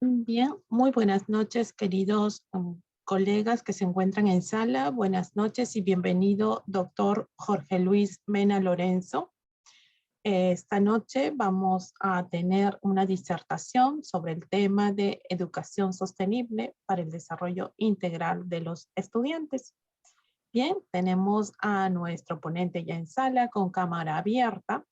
Bien, muy buenas noches, queridos colegas que se encuentran en sala. Buenas noches y bienvenido, doctor Jorge Luis Mena Lorenzo. Esta noche vamos a tener una disertación sobre el tema de educación sostenible para el desarrollo integral de los estudiantes. Bien, tenemos a nuestro ponente ya en sala con cámara abierta.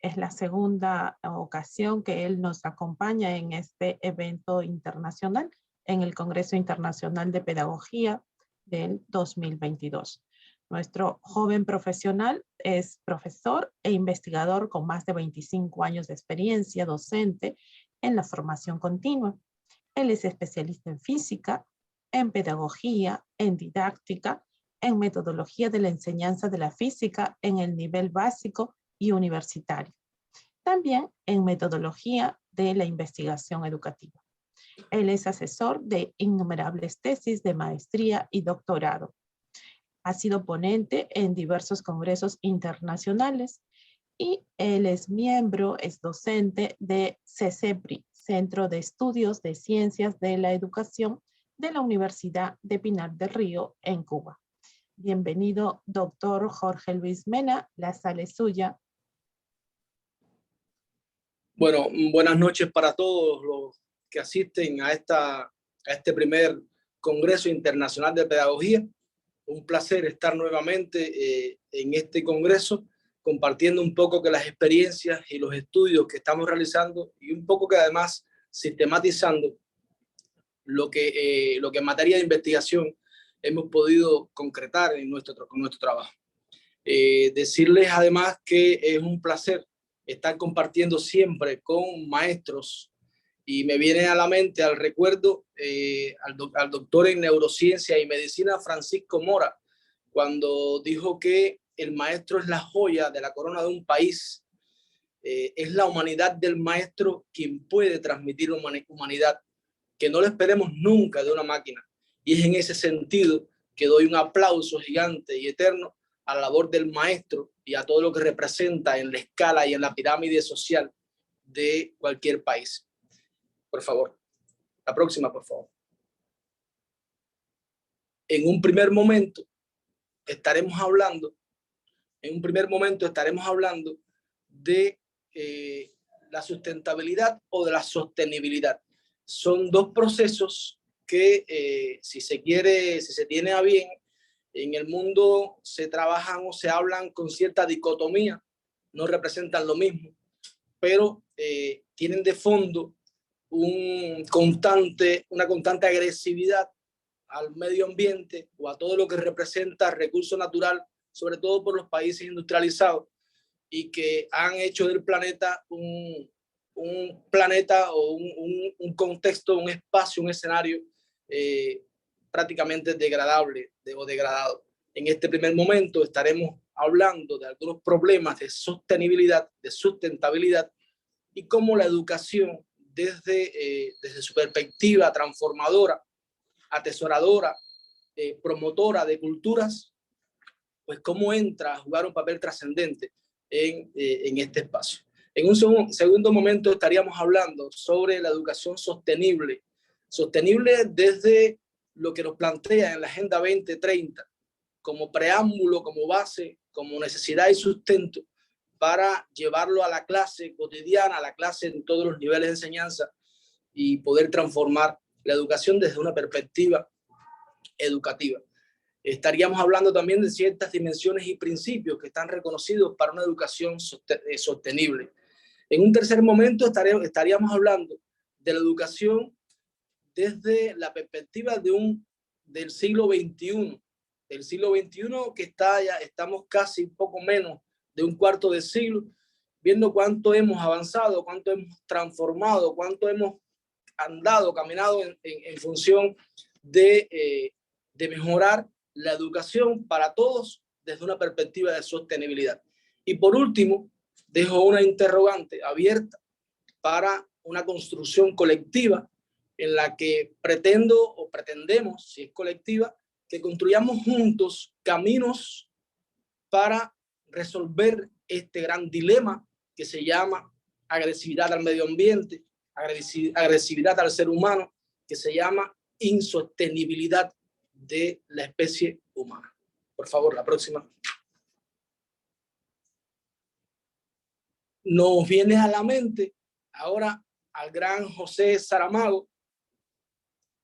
Es la segunda ocasión que él nos acompaña en este evento internacional, en el Congreso Internacional de Pedagogía del 2022. Nuestro joven profesional es profesor e investigador con más de 25 años de experiencia docente en la formación continua. Él es especialista en física, en pedagogía, en didáctica, en metodología de la enseñanza de la física en el nivel básico y universitario. También en metodología de la investigación educativa. Él es asesor de innumerables tesis de maestría y doctorado. Ha sido ponente en diversos congresos internacionales y él es miembro, es docente de CESEPRI, Centro de Estudios de Ciencias de la Educación de la Universidad de Pinar del Río en Cuba. Bienvenido, doctor Jorge Luis Mena, la sala es suya. Bueno, buenas noches para todos los que asisten a este primer Congreso Internacional de Pedagogía. Un placer estar nuevamente en este congreso, compartiendo un poco que las experiencias y los estudios que estamos realizando y un poco que además sistematizando lo que en materia de investigación hemos podido concretar con nuestro trabajo. Decirles además que es un placer estar compartiendo siempre con maestros y me viene a la mente, al recuerdo, al doctor en neurociencia y medicina Francisco Mora, cuando dijo que el maestro es la joya de la corona de un país. Es la humanidad del maestro quien puede transmitir humanidad, que no lo esperemos nunca de una máquina. Y es en ese sentido que doy un aplauso gigante y eterno a la labor del maestro y a todo lo que representa en la escala y en la pirámide social de cualquier país. Por favor, la próxima, por favor. En un primer momento estaremos hablando de la sustentabilidad o de la sostenibilidad. Son dos procesos que si se tiene a bien, en el mundo se trabajan o se hablan con cierta dicotomía, no representan lo mismo, pero tienen de fondo una constante agresividad al medio ambiente o a todo lo que representa recurso natural, sobre todo por los países industrializados, y que han hecho del planeta un planeta o un contexto, un espacio, un escenario prácticamente degradable o degradado. En este primer momento estaremos hablando de algunos problemas de sostenibilidad, de sustentabilidad, y cómo la educación desde su perspectiva transformadora, atesoradora, promotora de culturas, pues cómo entra a jugar un papel trascendente en este espacio. En un segundo momento estaríamos hablando sobre la educación sostenible desde lo que nos plantea en la Agenda 2030 como preámbulo, como base, como necesidad y sustento para llevarlo a la clase cotidiana, a la clase en todos los niveles de enseñanza y poder transformar la educación desde una perspectiva educativa. Estaríamos hablando también de ciertas dimensiones y principios que están reconocidos para una educación sostenible. En un tercer momento estaríamos hablando de la educación desde la perspectiva del siglo XXI, que estamos casi un poco menos de un cuarto de siglo, viendo cuánto hemos avanzado, cuánto hemos transformado, cuánto hemos caminado en función de mejorar la educación para todos desde una perspectiva de sostenibilidad. Y por último, dejo una interrogante abierta para una construcción colectiva en la que pretendemos, si es colectiva, que construyamos juntos caminos para resolver este gran dilema que se llama agresividad al medio ambiente, agresividad al ser humano, que se llama insostenibilidad de la especie humana. Por favor, la próxima. Nos viene a la mente ahora al gran José Saramago,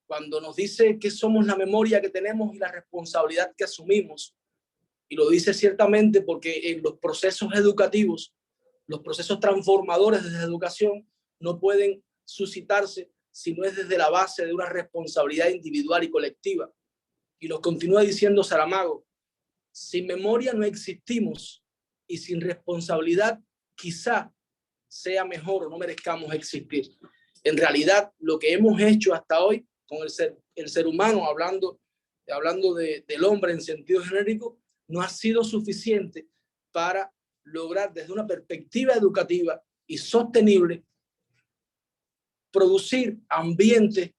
cuando nos dice que somos la memoria que tenemos y la responsabilidad que asumimos. Y lo dice ciertamente porque en los procesos educativos, los procesos transformadores de la educación no pueden suscitarse si no es desde la base de una responsabilidad individual y colectiva. Y lo continúa diciendo Saramago: sin memoria no existimos y sin responsabilidad quizá sea mejor o no merezcamos existir. En realidad, lo que hemos hecho hasta hoy con el ser humano, hablando del hombre en sentido genérico, no ha sido suficiente para lograr desde una perspectiva educativa y sostenible producir ambientes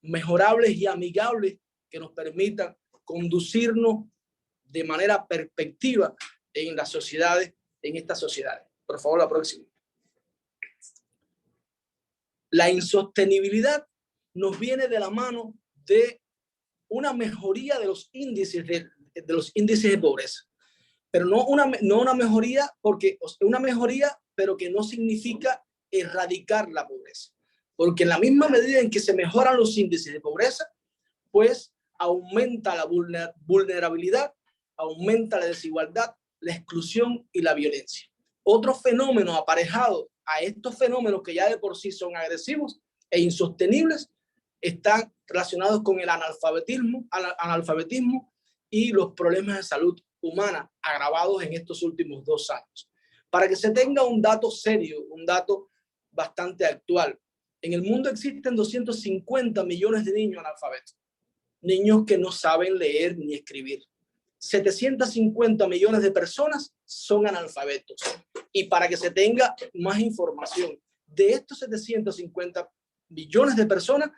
mejorables y amigables que nos permitan conducirnos de manera perspectiva en las sociedades, en estas sociedades. Por favor, la próxima. La insostenibilidad nos viene de la mano de una mejoría de los índices de pobreza, pero no una mejoría, porque una mejoría, pero que no significa erradicar la pobreza, porque en la misma medida en que se mejoran los índices de pobreza, pues aumenta la vulnerabilidad, aumenta la desigualdad, la exclusión y la violencia. Otro fenómeno aparejado a estos fenómenos que ya de por sí son agresivos e insostenibles están relacionados con el analfabetismo y los problemas de salud humana agravados en estos últimos 2 años. Para que se tenga un dato serio, un dato bastante actual, en el mundo existen 250 millones de niños analfabetos, niños que no saben leer ni escribir. 750 millones de personas son analfabetos. Y para que se tenga más información, de estos 750 millones de personas,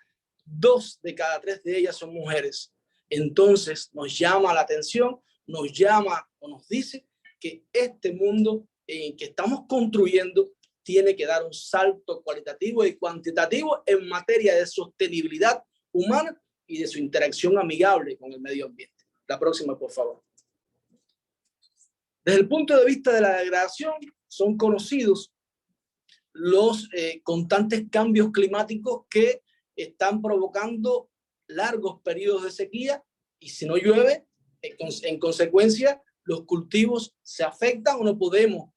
2 de cada 3 de ellas son mujeres. Entonces nos llama la atención, nos llama o nos dice que este mundo en que estamos construyendo tiene que dar un salto cualitativo y cuantitativo en materia de sostenibilidad humana y de su interacción amigable con el medio ambiente. La próxima, por favor. Desde el punto de vista de la degradación, son conocidos los constantes cambios climáticos que están provocando largos periodos de sequía, y si no llueve, en consecuencia, los cultivos se afectan o no podemos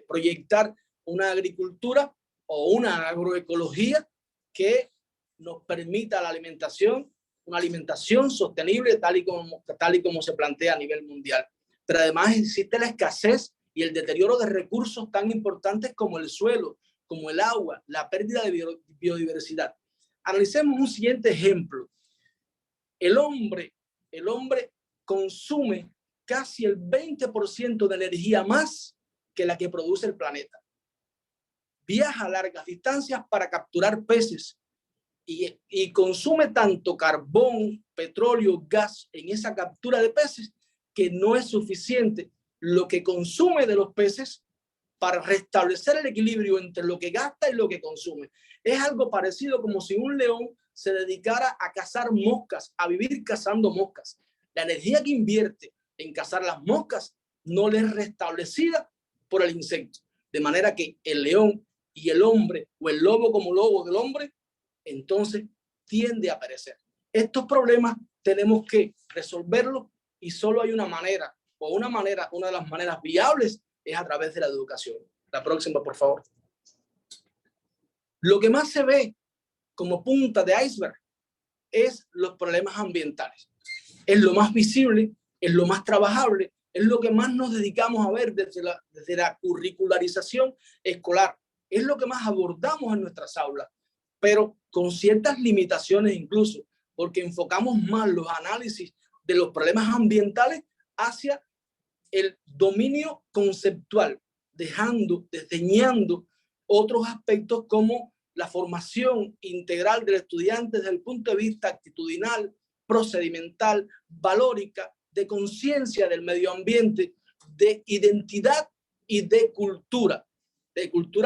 proyectar una agricultura o una agroecología que nos permita la alimentación, una alimentación sostenible tal y como se plantea a nivel mundial. Pero además existe la escasez y el deterioro de recursos tan importantes como el suelo, como el agua, la pérdida de biodiversidad. Analicemos un siguiente ejemplo. El hombre consume casi el 20% de energía más que la que produce el planeta. Viaja a largas distancias para capturar peces y consume tanto carbón, petróleo, gas en esa captura de peces que no es suficiente lo que consume de los peces para restablecer el equilibrio entre lo que gasta y lo que consume. Es algo parecido como si un león se dedicara a cazar moscas, a vivir cazando moscas. La energía que invierte en cazar las moscas no le es restablecida por el insecto. De manera que el león y el hombre, o el lobo como lobo del hombre, entonces tiende a perecer. Estos problemas tenemos que resolverlos y solo hay una manera, una de las maneras viables es a través de la educación. La próxima, por favor. Lo que más se ve como punta de iceberg es los problemas ambientales. Es lo más visible, es lo más trabajable, es lo que más nos dedicamos a ver desde la curricularización escolar. Es lo que más abordamos en nuestras aulas, pero con ciertas limitaciones incluso, porque enfocamos más los análisis de los problemas ambientales hacia el dominio conceptual, desdeñando otros aspectos como la formación integral del estudiante desde el punto de vista actitudinal, procedimental, valórica, de conciencia del medio ambiente, de identidad y de cultura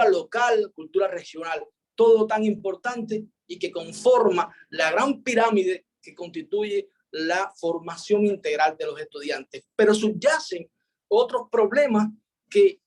local, cultura regional. todo tan importante y que conforma la gran pirámide que constituye la formación integral de los estudiantes. Pero subyacen otros problemas que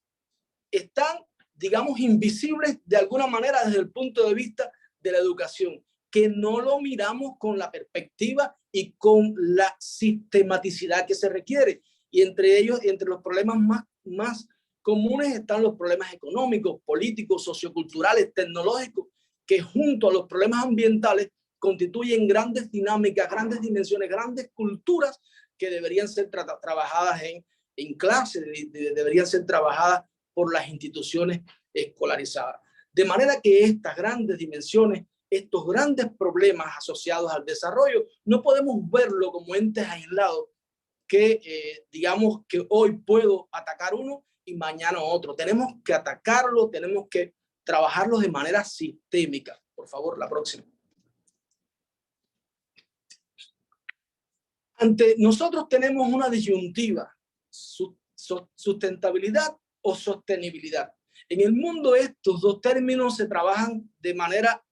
están, digamos, invisibles de alguna manera desde el punto de vista de la educación, que no lo miramos con la perspectiva y con la sistematicidad que se requiere. Y entre ellos, entre los problemas más comunes están los problemas económicos, políticos, socioculturales, tecnológicos, que junto a los problemas ambientales constituyen grandes dinámicas, grandes dimensiones, grandes culturas que deberían ser trabajadas en clase, deberían ser trabajadas por las instituciones escolarizadas. De manera que estas grandes dimensiones, estos grandes problemas asociados al desarrollo, no podemos verlo como entes aislados que digamos que hoy puedo atacar uno y mañana otro. Tenemos que atacarlo, tenemos que trabajarlos de manera sistémica. Por favor, la próxima. Ante nosotros tenemos una disyuntiva, sustentabilidad o sostenibilidad. En el mundo estos dos términos se trabajan de manera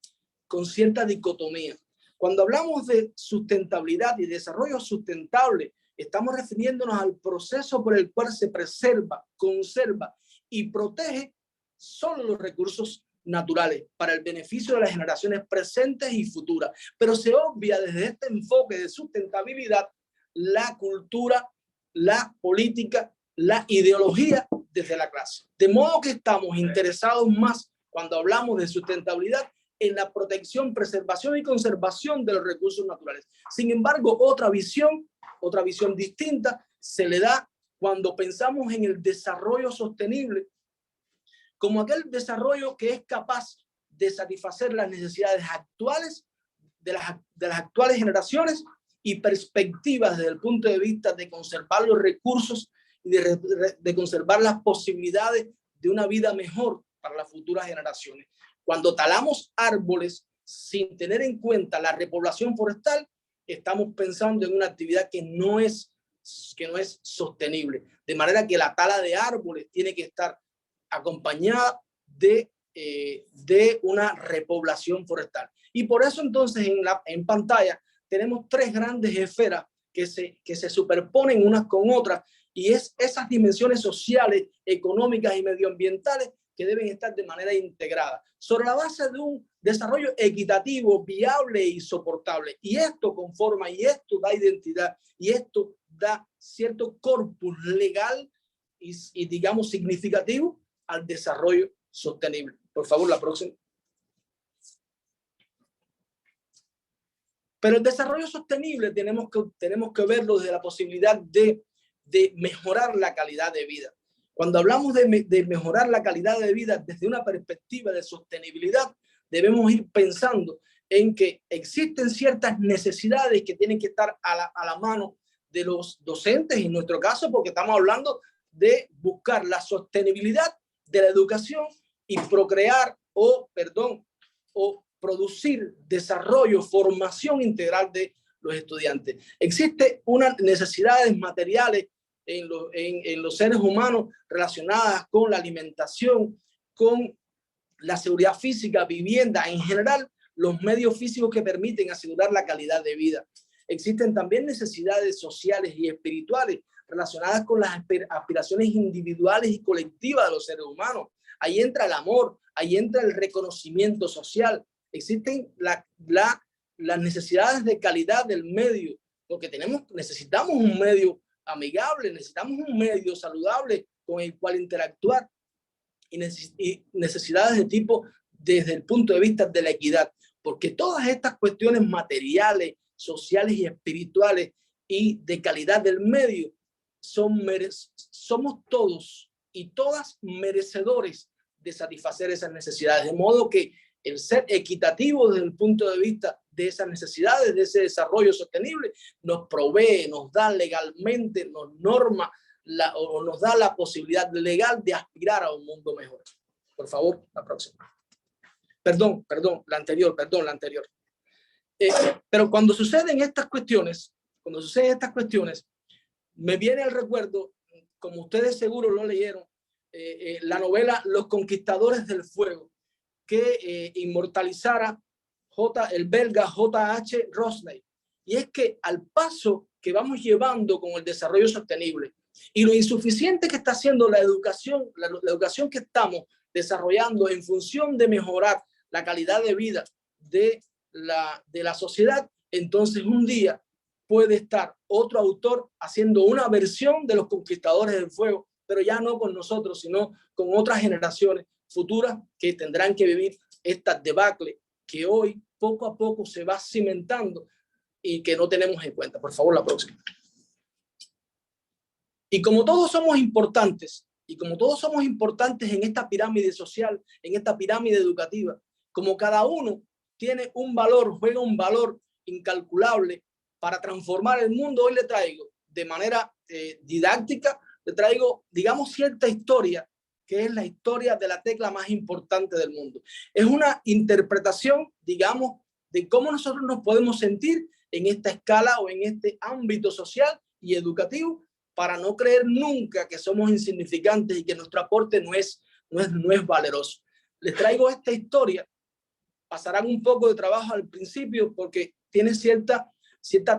con cierta dicotomía. Cuando hablamos de sustentabilidad y desarrollo sustentable, estamos refiriéndonos al proceso por el cual se preserva, conserva y protege solo los recursos naturales para el beneficio de las generaciones presentes y futuras. Pero se obvia desde este enfoque de sustentabilidad la cultura, la política, la ideología desde la clase. De modo que estamos interesados más cuando hablamos de sustentabilidad en la protección, preservación y conservación de los recursos naturales. Sin embargo, otra visión distinta se le da cuando pensamos en el desarrollo sostenible como aquel desarrollo que es capaz de satisfacer las necesidades actuales de las actuales generaciones y perspectivas desde el punto de vista de conservar los recursos y de conservar las posibilidades de una vida mejor para las futuras generaciones. Cuando talamos árboles sin tener en cuenta la repoblación forestal, estamos pensando en una actividad que no es sostenible. De manera que la tala de árboles tiene que estar acompañada de una repoblación forestal. Y por eso entonces en pantalla tenemos tres grandes esferas que se superponen unas con otras, y es esas dimensiones sociales, económicas y medioambientales que deben estar de manera integrada sobre la base de un desarrollo equitativo, viable y soportable. Y esto conforma, y esto da identidad, y esto da cierto corpus legal y digamos significativo al desarrollo sostenible. Por favor, la próxima. Pero el desarrollo sostenible tenemos que verlo desde la posibilidad de mejorar la calidad de vida. Cuando hablamos de mejorar la calidad de vida desde una perspectiva de sostenibilidad, debemos ir pensando en que existen ciertas necesidades que tienen que estar a la mano de los docentes, en nuestro caso, porque estamos hablando de buscar la sostenibilidad de la educación y producir desarrollo, formación integral de los estudiantes. Existe unas necesidades materiales en los seres humanos relacionadas con la alimentación, con la seguridad física, vivienda, en general, los medios físicos que permiten asegurar la calidad de vida. Existen también necesidades sociales y espirituales relacionadas con las aspiraciones individuales y colectivas de los seres humanos. Ahí entra el amor, ahí entra el reconocimiento social. Existen las necesidades de calidad del medio, porque necesitamos un medio amigable, necesitamos un medio saludable con el cual interactuar, y necesidades de tipo desde el punto de vista de la equidad, porque todas estas cuestiones materiales, sociales y espirituales y de calidad del medio somos todos y todas merecedores de satisfacer esas necesidades, de modo que el ser equitativo desde el punto de vista de esas necesidades, de ese desarrollo sostenible, nos provee, nos da legalmente, nos norma o nos da la posibilidad legal de aspirar a un mundo mejor. Por favor, la próxima. Perdón, la anterior. Pero cuando suceden estas cuestiones, me viene al recuerdo, como ustedes seguro lo leyeron, la novela Los Conquistadores del Fuego, que inmortalizara el belga J.H. Rosnay. Y es que al paso que vamos llevando con el desarrollo sostenible y lo insuficiente que está haciendo la educación que estamos desarrollando en función de mejorar la calidad de vida de la sociedad, entonces un día puede estar otro autor haciendo una versión de Los Conquistadores del Fuego, pero ya no con nosotros, sino con otras generaciones futuras que tendrán que vivir esta debacle que hoy poco a poco se va cimentando y que no tenemos en cuenta. Por favor, la próxima. Y como todos somos importantes, en esta pirámide social, en esta pirámide educativa, como cada uno tiene un valor, juega un valor incalculable para transformar el mundo, hoy le traigo de manera didáctica, le traigo, digamos, cierta historia, que es la historia de la tecla más importante del mundo. Es una interpretación, digamos, de cómo nosotros nos podemos sentir en esta escala o en este ámbito social y educativo, para no creer nunca que somos insignificantes y que nuestro aporte no es valeroso. Les traigo esta historia. Pasarán un poco de trabajo al principio porque tiene cierta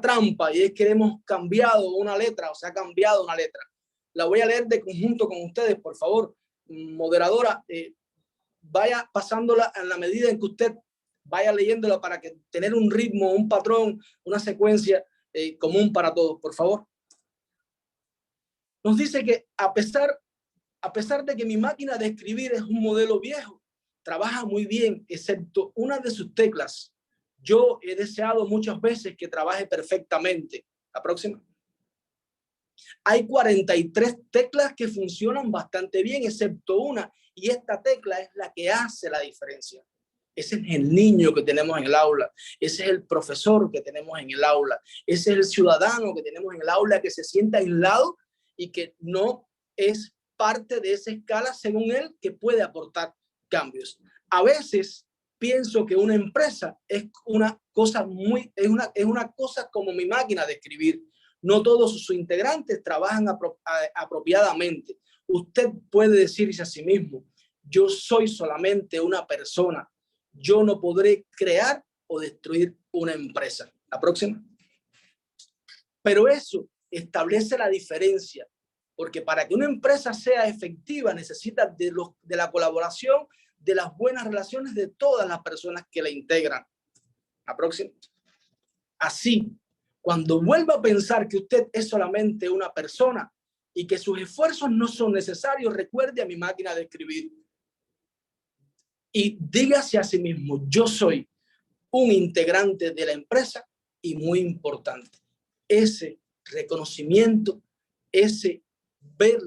trampa, y es que hemos cambiado una letra, o se ha cambiado una letra. La voy a leer de conjunto con ustedes, por favor. Moderadora, vaya pasándola en la medida en que usted vaya leyéndola para que tener un ritmo, un patrón, una secuencia común para todos, por favor. Nos dice que a pesar de que mi máquina de escribir es un modelo viejo, trabaja muy bien, excepto una de sus teclas. Yo he deseado muchas veces que trabaje perfectamente. La próxima. Hay 43 teclas que funcionan bastante bien, excepto una, y esta tecla es la que hace la diferencia. Ese es el niño que tenemos en el aula, ese es el profesor que tenemos en el aula, ese es el ciudadano que tenemos en el aula que se sienta aislado y que no es parte de esa escala según él, que puede aportar cambios. A veces pienso que una empresa es una cosa como mi máquina de escribir. No todos sus integrantes trabajan apropiadamente. Usted puede decirse a sí mismo: yo soy solamente una persona. Yo no podré crear o destruir una empresa. La próxima. Pero eso establece la diferencia, porque para que una empresa sea efectiva necesita de la colaboración, de las buenas relaciones de todas las personas que la integran. La próxima. Así, cuando vuelva a pensar que usted es solamente una persona y que sus esfuerzos no son necesarios, recuerde a mi máquina de escribir y dígase a sí mismo: yo soy un integrante de la empresa y muy importante. Ese reconocimiento, ese ver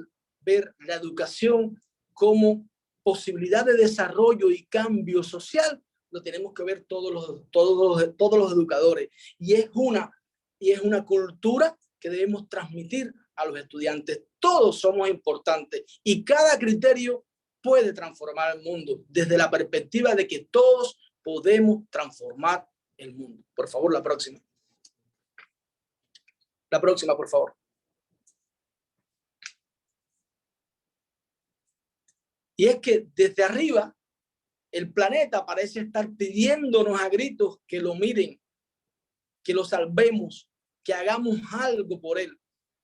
la educación como posibilidad de desarrollo y cambio social, lo tenemos que ver todos los educadores. Y es una cultura que debemos transmitir a los estudiantes. Todos somos importantes y cada criterio puede transformar el mundo desde la perspectiva de que todos podemos transformar el mundo. Por favor, la próxima. La próxima, por favor. Y es que desde arriba el planeta parece estar pidiéndonos a gritos que lo miren, que lo salvemos, que hagamos algo por él.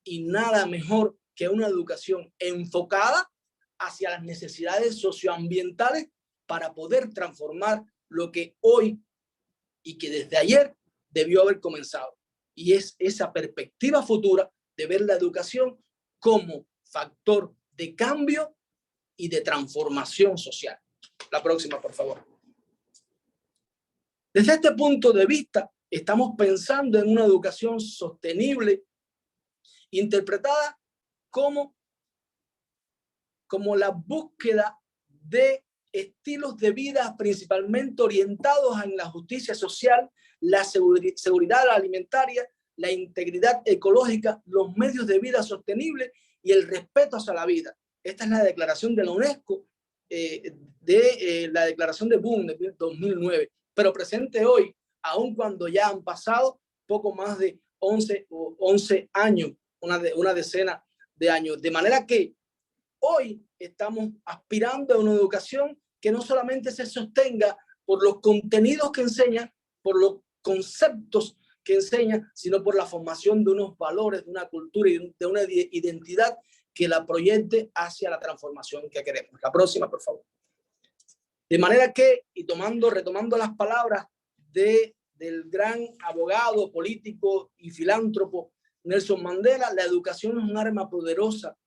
Y nada mejor que una educación enfocada hacia las necesidades socioambientales para poder transformar lo que hoy y que desde ayer debió haber comenzado. Y es esa perspectiva futura de ver la educación como factor de cambio y de transformación social. La próxima, por favor. Desde este punto de vista, estamos pensando en una educación sostenible, interpretada como la búsqueda de estilos de vida principalmente orientados en la justicia social, la seguridad alimentaria, la integridad ecológica, los medios de vida sostenibles y el respeto hacia la vida. Esta es la declaración de la UNESCO, la declaración de Bonn de 2009, pero presente hoy, aun cuando ya han pasado poco más de 11 años, una decena de años. De manera que hoy estamos aspirando a una educación que no solamente se sostenga por los contenidos que enseña, por los conceptos que enseña, sino por la formación de unos valores, de una cultura y de una identidad que la proyecte hacia la transformación que queremos. La próxima, por favor. De manera que, y retomando las palabras del gran abogado, político y filántropo Nelson Mandela, la educación es un arma poderosa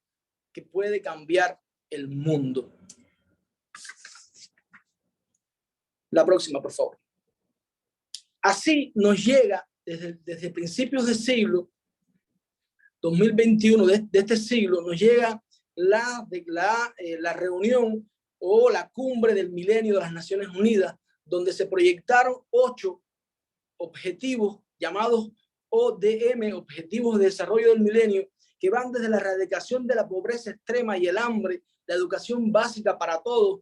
que puede cambiar el mundo. La próxima, por favor. Así nos llega desde principios del siglo 2021, de este siglo, nos llega la reunión o la cumbre del milenio de las Naciones Unidas, donde se proyectaron 8 objetivos llamados ODM, Objetivos de Desarrollo del Milenio, que van desde la erradicación de la pobreza extrema y el hambre, la educación básica para todos,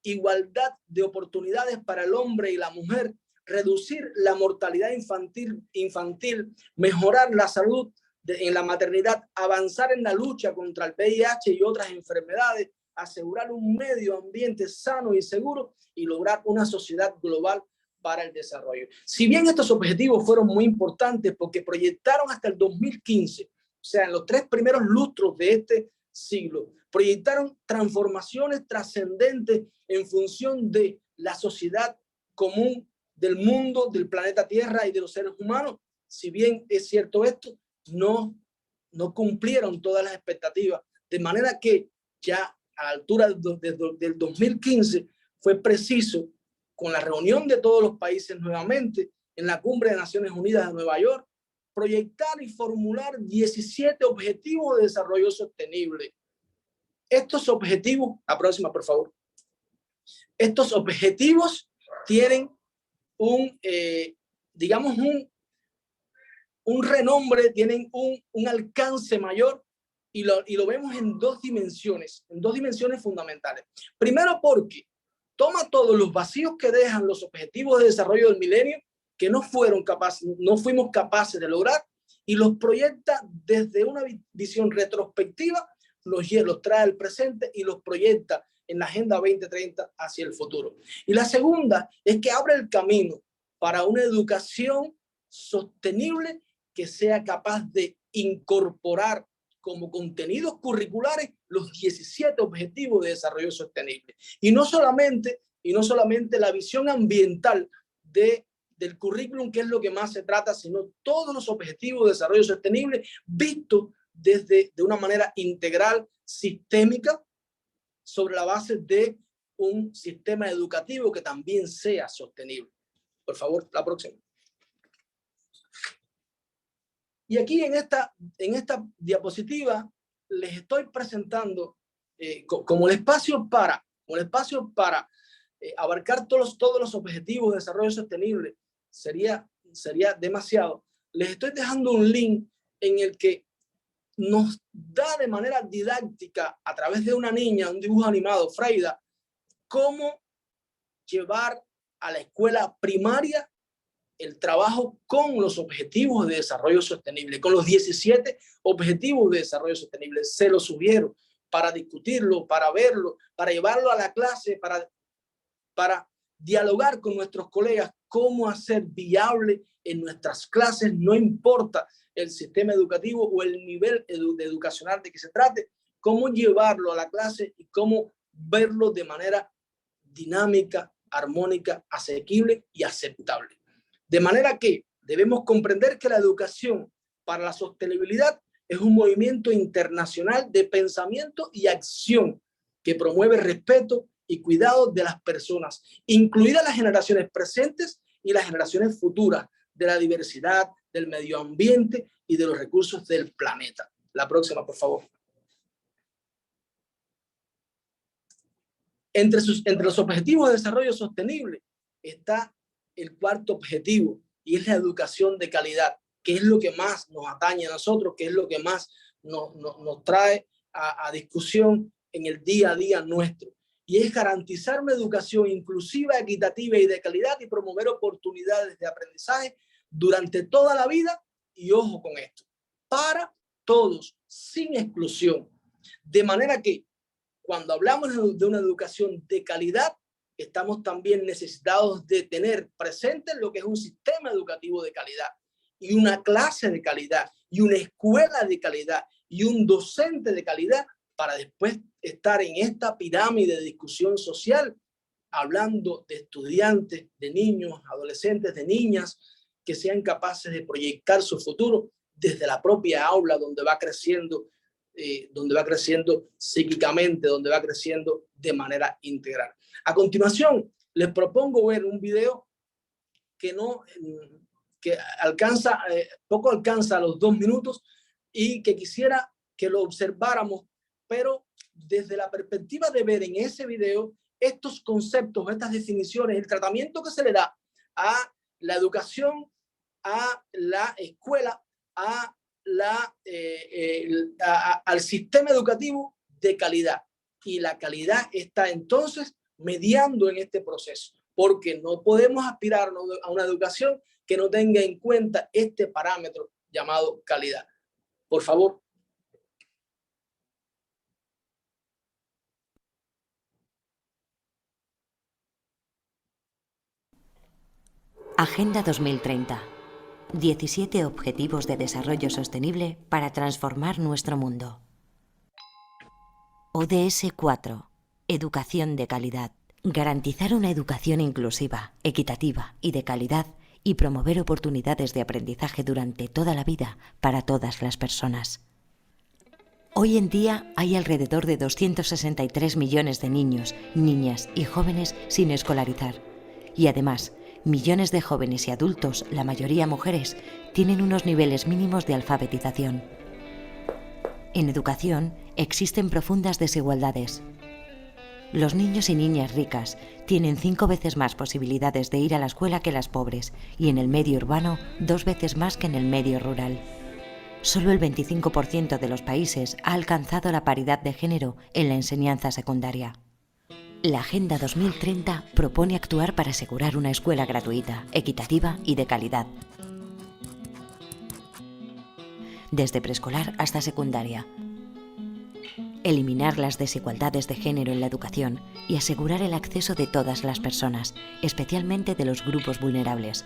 igualdad de oportunidades para el hombre y la mujer, reducir la mortalidad infantil, mejorar la salud en la maternidad, avanzar en la lucha contra el VIH y otras enfermedades, asegurar un medio ambiente sano y seguro y lograr una sociedad global para el desarrollo. Si bien estos objetivos fueron muy importantes porque proyectaron hasta el 2015, o sea, en los 3 primeros lustros de este siglo, proyectaron transformaciones trascendentes en función de la sociedad común del mundo, del planeta Tierra y de los seres humanos. Si bien es cierto esto, no cumplieron todas las expectativas, de manera que ya a la altura del 2015 fue preciso, con la reunión de todos los países nuevamente en la Cumbre de Naciones Unidas de Nueva York, proyectar y formular 17 objetivos de desarrollo sostenible. Estos objetivos, la próxima por favor, estos objetivos tienen digamos un renombre, tienen un alcance mayor y lo vemos en 2 dimensiones fundamentales. Primero porque toma todos los vacíos que dejan los objetivos de desarrollo del milenio, que no fuimos capaces de lograr, y los proyecta desde una visión retrospectiva, los trae al presente y los proyecta en la Agenda 2030 hacia el futuro. Y la segunda es que abre el camino para una educación sostenible que sea capaz de incorporar como contenidos curriculares los 17 objetivos de desarrollo sostenible. Y no solamente la visión ambiental del currículum, que es lo que más se trata, sino todos los objetivos de desarrollo sostenible vistos de una manera integral, sistémica, sobre la base de un sistema educativo que también sea sostenible. Por favor, la próxima. Y aquí en esta diapositiva les estoy presentando como el espacio para abarcar todos los objetivos de desarrollo sostenible sería demasiado. Les estoy dejando un link en el que nos da de manera didáctica, a través de una niña, un dibujo animado, Freida, cómo llevar a la escuela primaria el trabajo con los objetivos de desarrollo sostenible, con los 17 objetivos de desarrollo sostenible. Se los sugiero para discutirlo, para verlo, para llevarlo a la clase, para dialogar con nuestros colegas cómo hacer viable en nuestras clases, no importa el sistema educativo o el nivel educacional de que se trate, cómo llevarlo a la clase y cómo verlo de manera dinámica, armónica, asequible y aceptable. De manera que debemos comprender que la educación para la sostenibilidad es un movimiento internacional de pensamiento y acción que promueve respeto y cuidado de las personas, incluidas las generaciones presentes y las generaciones futuras, de la diversidad, del medio ambiente y de los recursos del planeta. La próxima, por favor. Entre los objetivos de desarrollo sostenible está el 4º objetivo, y es la educación de calidad, que es lo que más nos atañe a nosotros, que es lo que más nos trae a discusión en el día a día nuestro. Y es garantizar una educación inclusiva, equitativa y de calidad y promover oportunidades de aprendizaje durante toda la vida, y ojo con esto, para todos, sin exclusión. De manera que cuando hablamos de una educación de calidad, estamos también necesitados de tener presente lo que es un sistema educativo de calidad y una clase de calidad y una escuela de calidad y un docente de calidad para después estar en esta pirámide de discusión social hablando de estudiantes, de niños, adolescentes, de niñas que sean capaces de proyectar su futuro desde la propia aula donde va creciendo psíquicamente, donde va creciendo de manera integral. A continuación, les propongo ver un video que poco alcanza los 2 minutos y que quisiera que lo observáramos, pero desde la perspectiva de ver en ese video estos conceptos, estas definiciones, el tratamiento que se le da a la educación, a la escuela, al sistema educativo de calidad. Y la calidad está entonces mediando en este proceso, porque no podemos aspirar a una educación que no tenga en cuenta este parámetro llamado calidad. Por favor. Agenda 2030. 17 Objetivos de Desarrollo Sostenible para transformar nuestro mundo. ODS 4. Educación de calidad. Garantizar una educación inclusiva, equitativa y de calidad y promover oportunidades de aprendizaje durante toda la vida para todas las personas. Hoy en día hay alrededor de 263 millones de niños, niñas y jóvenes sin escolarizar. Y además, millones de jóvenes y adultos, la mayoría mujeres, tienen unos niveles mínimos de alfabetización. En educación existen profundas desigualdades. Los niños y niñas ricas tienen 5 veces más posibilidades de ir a la escuela que las pobres y en el medio urbano 2 veces más que en el medio rural. Solo el 25% de los países ha alcanzado la paridad de género en la enseñanza secundaria. La Agenda 2030 propone actuar para asegurar una escuela gratuita, equitativa y de calidad, desde preescolar hasta secundaria. Eliminar las desigualdades de género en la educación y asegurar el acceso de todas las personas, especialmente de los grupos vulnerables,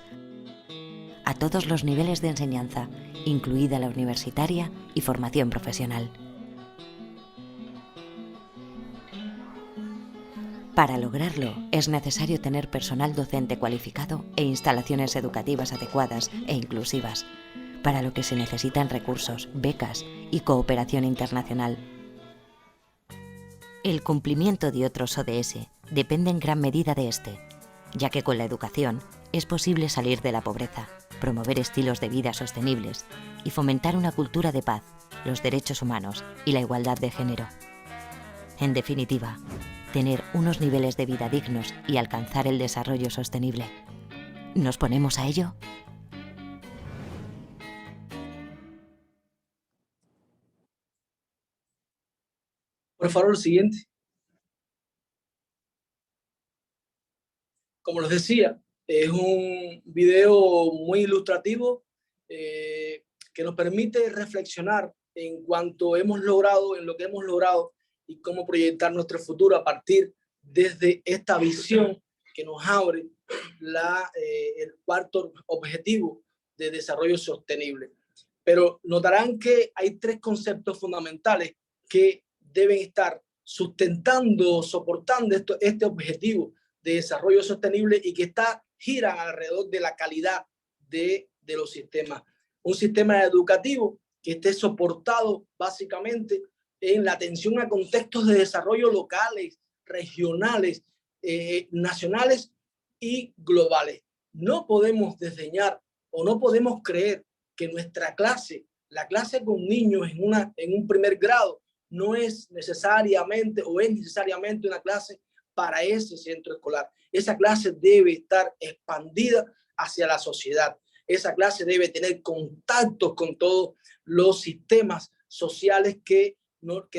a todos los niveles de enseñanza, incluida la universitaria y formación profesional. Para lograrlo, es necesario tener personal docente cualificado e instalaciones educativas adecuadas e inclusivas, para lo que se necesitan recursos, becas y cooperación internacional. El cumplimiento de otros ODS depende en gran medida de este, ya que con la educación es posible salir de la pobreza, promover estilos de vida sostenibles y fomentar una cultura de paz, los derechos humanos y la igualdad de género. En definitiva, tener unos niveles de vida dignos y alcanzar el desarrollo sostenible. ¿Nos ponemos a ello? Por favor, el siguiente. Como les decía, es un video muy ilustrativo que nos permite reflexionar en cuanto hemos logrado, en lo que hemos logrado y cómo proyectar nuestro futuro a partir desde esta visión que nos abre el cuarto objetivo de desarrollo sostenible. Pero notarán que hay 3 conceptos fundamentales que deben estar sustentando, soportando este objetivo de desarrollo sostenible y que giran alrededor de la calidad de los sistemas. Un sistema educativo que esté soportado básicamente en la atención a contextos de desarrollo locales, regionales, nacionales y globales. No podemos desdeñar o no podemos creer que nuestra clase, la clase con niños en un primer grado, no es necesariamente o es necesariamente una clase para ese centro escolar. Esa clase debe estar expandida hacia la sociedad. Esa clase debe tener contactos con todos los sistemas sociales que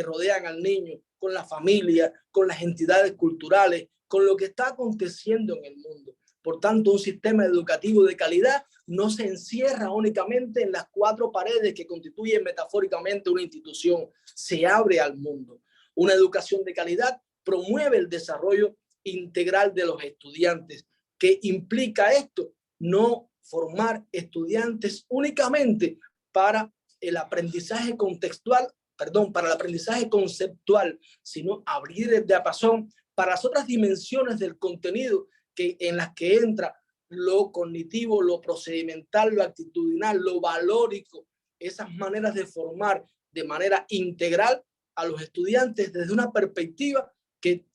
rodean al niño, con la familia, con las entidades culturales, con lo que está aconteciendo en el mundo. Por tanto, un sistema educativo de calidad no se encierra únicamente en las 4 paredes que constituyen metafóricamente una institución, se abre al mundo. Una educación de calidad promueve el desarrollo integral de los estudiantes. ¿Qué implica esto? No formar estudiantes únicamente para el aprendizaje contextual, para el aprendizaje conceptual, sino abrir el diapasón para las otras dimensiones del contenido en las que entra lo cognitivo, lo procedimental, lo actitudinal, lo valórico, esas maneras de formar de manera integral a los estudiantes desde una perspectiva que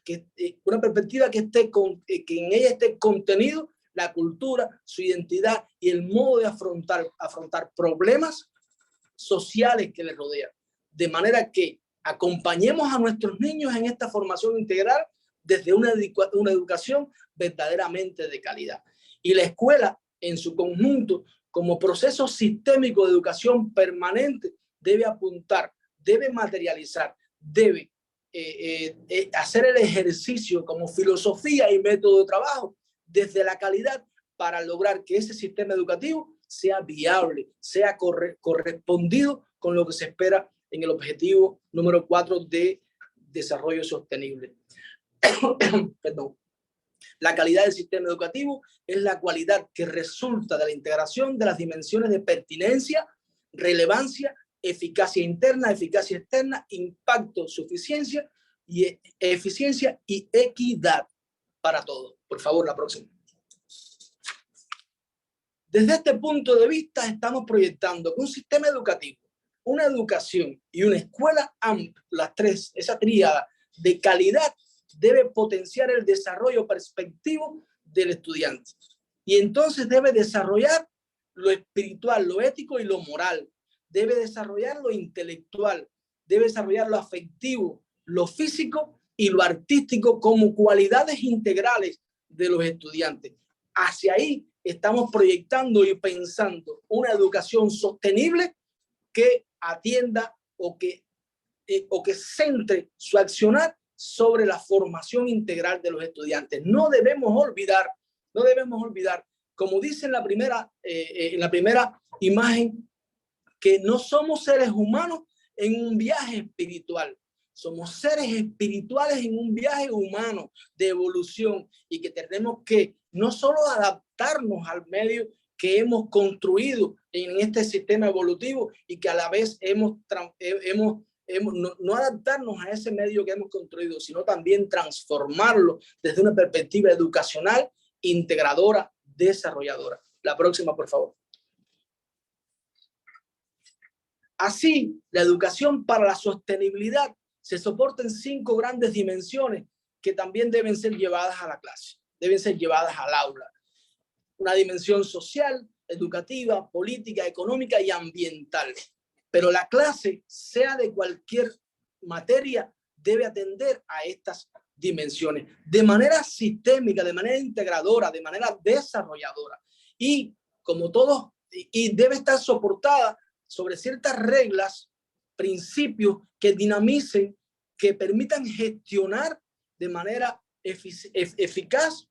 en ella esté contenido la cultura, su identidad y el modo de afrontar problemas sociales que les rodean. De manera que acompañemos a nuestros niños en esta formación integral desde una educación verdaderamente de calidad. Y la escuela en su conjunto, como proceso sistémico de educación permanente, debe apuntar, debe materializar, debe hacer el ejercicio como filosofía y método de trabajo desde la calidad para lograr que ese sistema educativo sea viable, sea correspondido con lo que se espera en el objetivo número 4 de desarrollo sostenible. Perdón. La calidad del sistema educativo es la cualidad que resulta de la integración de las dimensiones de pertinencia, relevancia, eficacia interna, eficacia externa, impacto, suficiencia y eficiencia y equidad para todos. Por favor, la próxima. Desde este punto de vista estamos proyectando que un sistema educativo, una educación y una escuela amplia, las tres, esa tríada de calidad, debe potenciar el desarrollo perspectivo del estudiante. Y entonces debe desarrollar lo espiritual, lo ético y lo moral. Debe desarrollar lo intelectual, debe desarrollar lo afectivo, lo físico y lo artístico como cualidades integrales de los estudiantes. Hacia ahí estamos proyectando y pensando una educación sostenible que atienda o que centre su accionar sobre la formación integral de los estudiantes. No debemos olvidar, como dice en la primera imagen, que no somos seres humanos en un viaje espiritual. Somos seres espirituales en un viaje humano de evolución y que tenemos que no solo adaptarnos al medio que hemos construido en este sistema evolutivo y que a la vez no adaptarnos a ese medio que hemos construido, sino también transformarlo desde una perspectiva educacional, integradora, desarrolladora. La próxima, por favor. Así, la educación para la sostenibilidad se soporta en 5 grandes dimensiones que también deben ser llevadas a la clase, deben ser llevadas al aula. Una dimensión social, educativa, política, económica y ambiental. Pero la clase, sea de cualquier materia, debe atender a estas dimensiones de manera sistémica, de manera integradora, de manera desarrolladora. Y como todos, y debe estar soportada sobre ciertas reglas, principios que dinamicen, que permitan gestionar de manera eficaz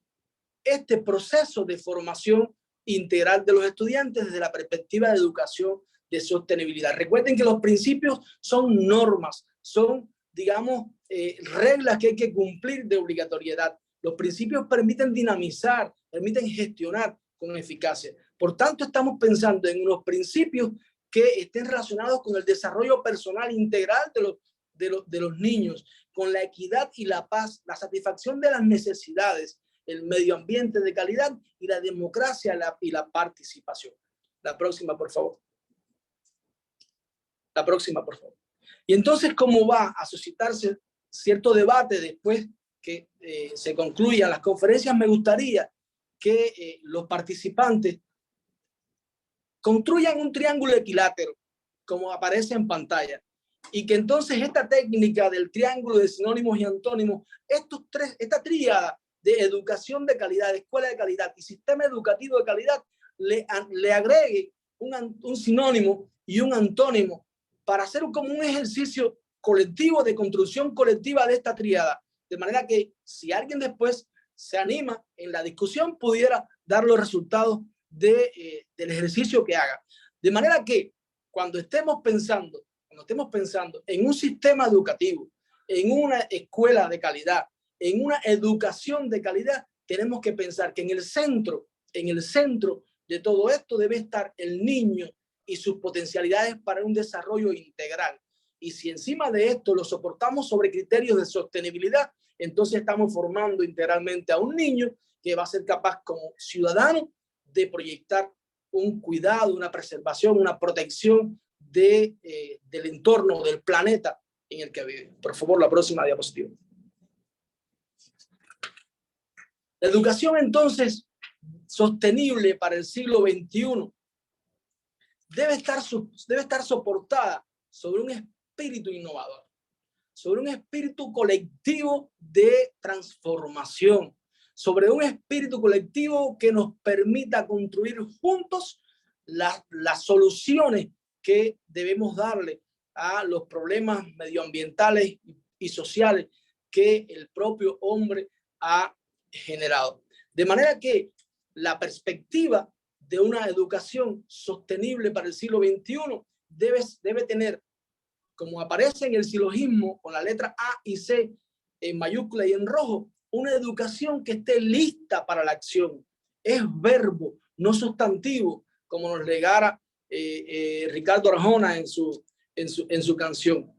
este proceso de formación integral de los estudiantes desde la perspectiva de educación de sostenibilidad. Recuerden que los principios son normas, son, digamos, reglas que hay que cumplir de obligatoriedad. Los principios permiten dinamizar, permiten gestionar con eficacia. Por tanto, estamos pensando en unos principios que estén relacionados con el desarrollo personal integral de los niños, con la equidad y la paz, la satisfacción de las necesidades, el medio ambiente de calidad y la democracia y la participación. La próxima, por favor. La próxima, por favor. Y entonces, ¿cómo va a suscitarse cierto debate después que se concluyan las conferencias? Me gustaría que los participantes construyan un triángulo equilátero, como aparece en pantalla, y que entonces esta técnica del triángulo de sinónimos y antónimos, esta tríada de educación de calidad, escuela de calidad y sistema educativo de calidad, le agregue un sinónimo y un antónimo para hacer como un ejercicio colectivo de construcción colectiva de esta tríada, de manera que si alguien después se anima en la discusión pudiera dar los resultados del ejercicio que haga. De manera que cuando estemos pensando en un sistema educativo, en una escuela de calidad, en una educación de calidad, tenemos que pensar que en el centro de todo esto debe estar el niño y sus potencialidades para un desarrollo integral. Y si encima de esto lo soportamos sobre criterios de sostenibilidad, entonces estamos formando integralmente a un niño que va a ser capaz como ciudadano de proyectar un cuidado, una preservación, una protección del entorno, del planeta en el que vive. Por favor, la próxima diapositiva. La educación, entonces, sostenible para el siglo XXI debe estar soportada sobre un espíritu innovador, sobre un espíritu colectivo de transformación, sobre un espíritu colectivo que nos permita construir juntos las soluciones que debemos darle a los problemas medioambientales y sociales que el propio hombre ha generado. De manera que la perspectiva de una educación sostenible para el siglo XXI debe tener, como aparece en el silogismo con la letra A y C en mayúscula y en rojo, una educación que esté lista para la acción. Es verbo, no sustantivo, como nos legara Ricardo Arjona en su canción.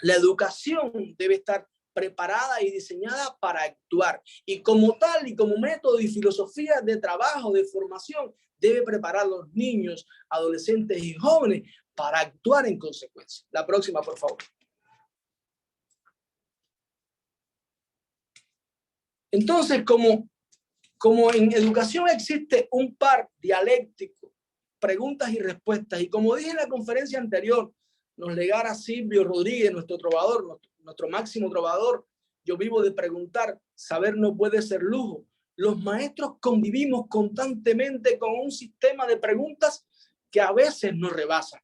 La educación debe estar preparada y diseñada para actuar. Y como tal, y como método y filosofía de trabajo, de formación, debe preparar a los niños, adolescentes y jóvenes para actuar en consecuencia. La próxima, por favor. Entonces, como en educación existe un par dialéctico, preguntas y respuestas, y como dije en la conferencia anterior, nos legara Silvio Rodríguez, nuestro trovador, nuestro máximo trovador: yo vivo de preguntar, saber no puede ser lujo. Los maestros convivimos constantemente con un sistema de preguntas que a veces nos rebasa.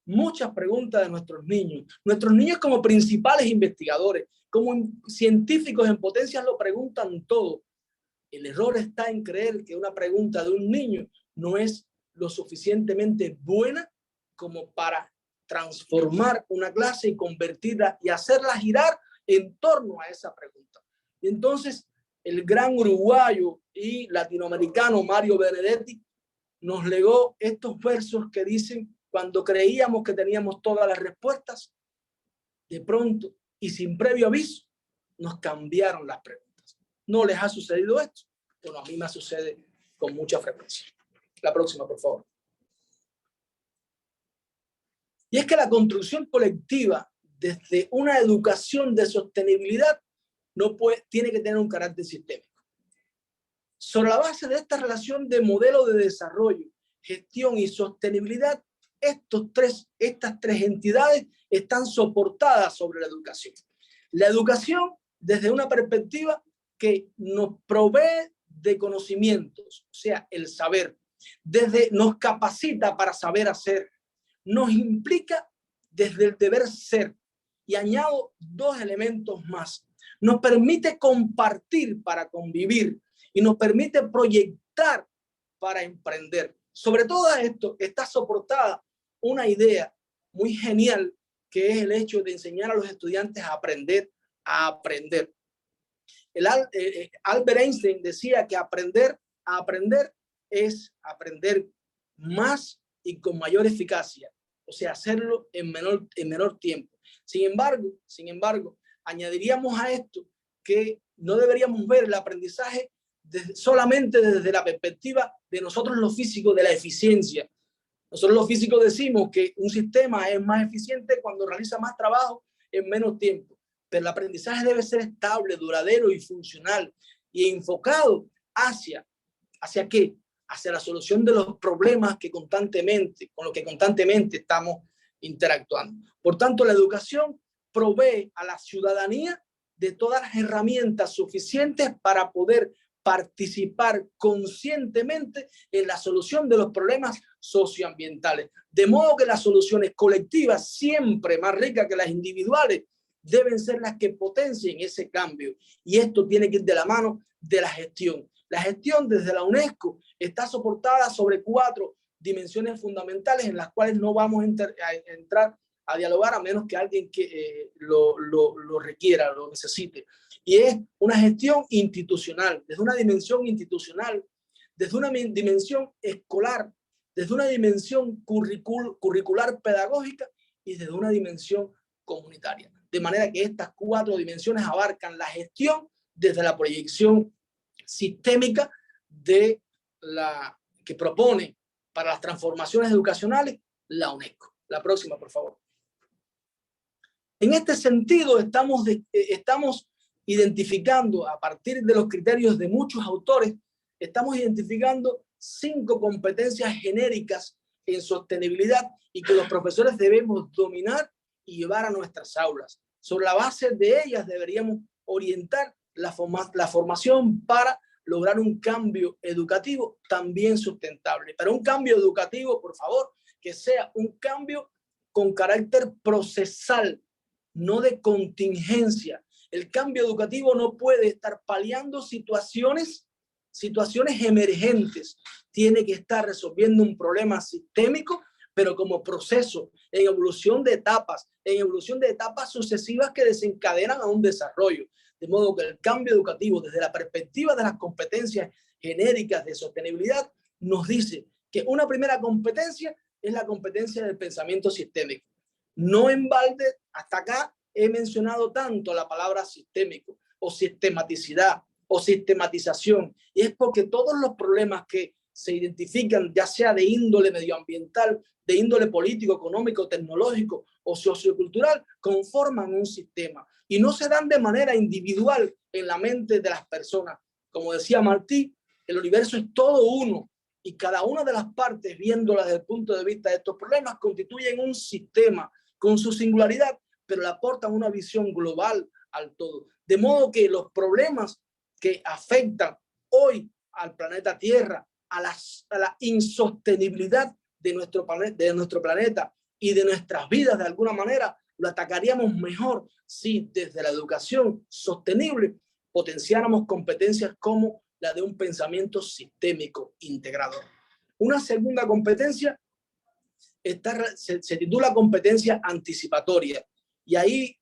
Muchas preguntas de nuestros niños como principales investigadores, como científicos en potencia, lo preguntan todo. El error está en creer que una pregunta de un niño no es lo suficientemente buena como para transformar una clase y convertirla y hacerla girar en torno a esa pregunta. Y entonces el gran uruguayo y latinoamericano Mario Benedetti nos legó estos versos que dicen: cuando creíamos que teníamos todas las respuestas, de pronto y sin previo aviso, nos cambiaron las preguntas. ¿No les ha sucedido esto? Bueno, a mí me sucede con mucha frecuencia. La próxima, por favor. Y es que la construcción colectiva desde una educación de sostenibilidad tiene que tener un carácter sistémico. Sobre la base de esta relación de modelo de desarrollo, gestión y sostenibilidad, estas tres entidades están soportadas sobre la educación. La educación desde una perspectiva que nos provee de conocimientos, o sea, el saber, nos capacita para saber hacer, nos implica desde el deber ser, y añado dos elementos más: nos permite compartir para convivir y nos permite proyectar para emprender. Sobre todo esto está soportada una idea muy genial, que es el hecho de enseñar a los estudiantes a aprender a aprender. Albert Einstein decía que aprender a aprender es aprender más y con mayor eficacia, o sea, hacerlo en menor tiempo. Sin embargo, añadiríamos a esto que no deberíamos ver el aprendizaje solamente desde la perspectiva de nosotros los físicos, de la eficiencia. Nosotros los físicos decimos que un sistema es más eficiente cuando realiza más trabajo en menos tiempo, pero el aprendizaje debe ser estable, duradero y funcional, y enfocado ¿hacia qué? Hacia la solución de los problemas con los que constantemente estamos interactuando. Por tanto, la educación provee a la ciudadanía de todas las herramientas suficientes para poder participar conscientemente en la solución de los problemas socioambientales. De modo que las soluciones colectivas, siempre más ricas que las individuales, deben ser las que potencien ese cambio. Y esto tiene que ir de la mano de la gestión. La gestión desde la UNESCO está soportada sobre 4 dimensiones fundamentales, en las cuales no vamos a entrar a dialogar a menos que alguien que lo requiera, lo necesite. Y es una gestión institucional, desde una dimensión institucional, desde una dimensión escolar, desde una dimensión curricular pedagógica y desde una dimensión comunitaria. De manera que estas 4 dimensiones abarcan la gestión desde la proyección sistémica de que propone para las transformaciones educacionales la UNESCO. La próxima, por favor. En este sentido, estamos identificando, a partir de los criterios de muchos autores, estamos identificando 5 competencias genéricas en sostenibilidad y que los profesores debemos dominar y llevar a nuestras aulas. Sobre la base de ellas deberíamos orientar la formación para lograr un cambio educativo también sustentable. Pero un cambio educativo, por favor, que sea un cambio con carácter procesal, no de contingencia. El cambio educativo no puede estar paliando situaciones emergentes. Tiene que estar resolviendo un problema sistémico, pero como proceso, en evolución de etapas sucesivas que desencadenan a un desarrollo. De modo que el cambio educativo, desde la perspectiva de las competencias genéricas de sostenibilidad, nos dice que una primera competencia es la competencia del pensamiento sistémico. No en balde, hasta acá he mencionado tanto la palabra sistémico o sistematicidad o sistematización, y es porque todos los problemas que se identifican, ya sea de índole medioambiental, de índole político, económico, tecnológico o sociocultural, conforman un sistema y no se dan de manera individual en la mente de las personas. Como decía Martí, el universo es todo uno y cada una de las partes, viéndola desde el punto de vista de estos problemas, constituyen un sistema con su singularidad, pero le aportan una visión global al todo. De modo que los problemas que afectan hoy al planeta Tierra, a la insostenibilidad de nuestro planeta y de nuestras vidas, de alguna manera lo atacaríamos mejor si desde la educación sostenible potenciáramos competencias como la de un pensamiento sistémico integrador. Una segunda competencia se titula competencia anticipatoria, y ahí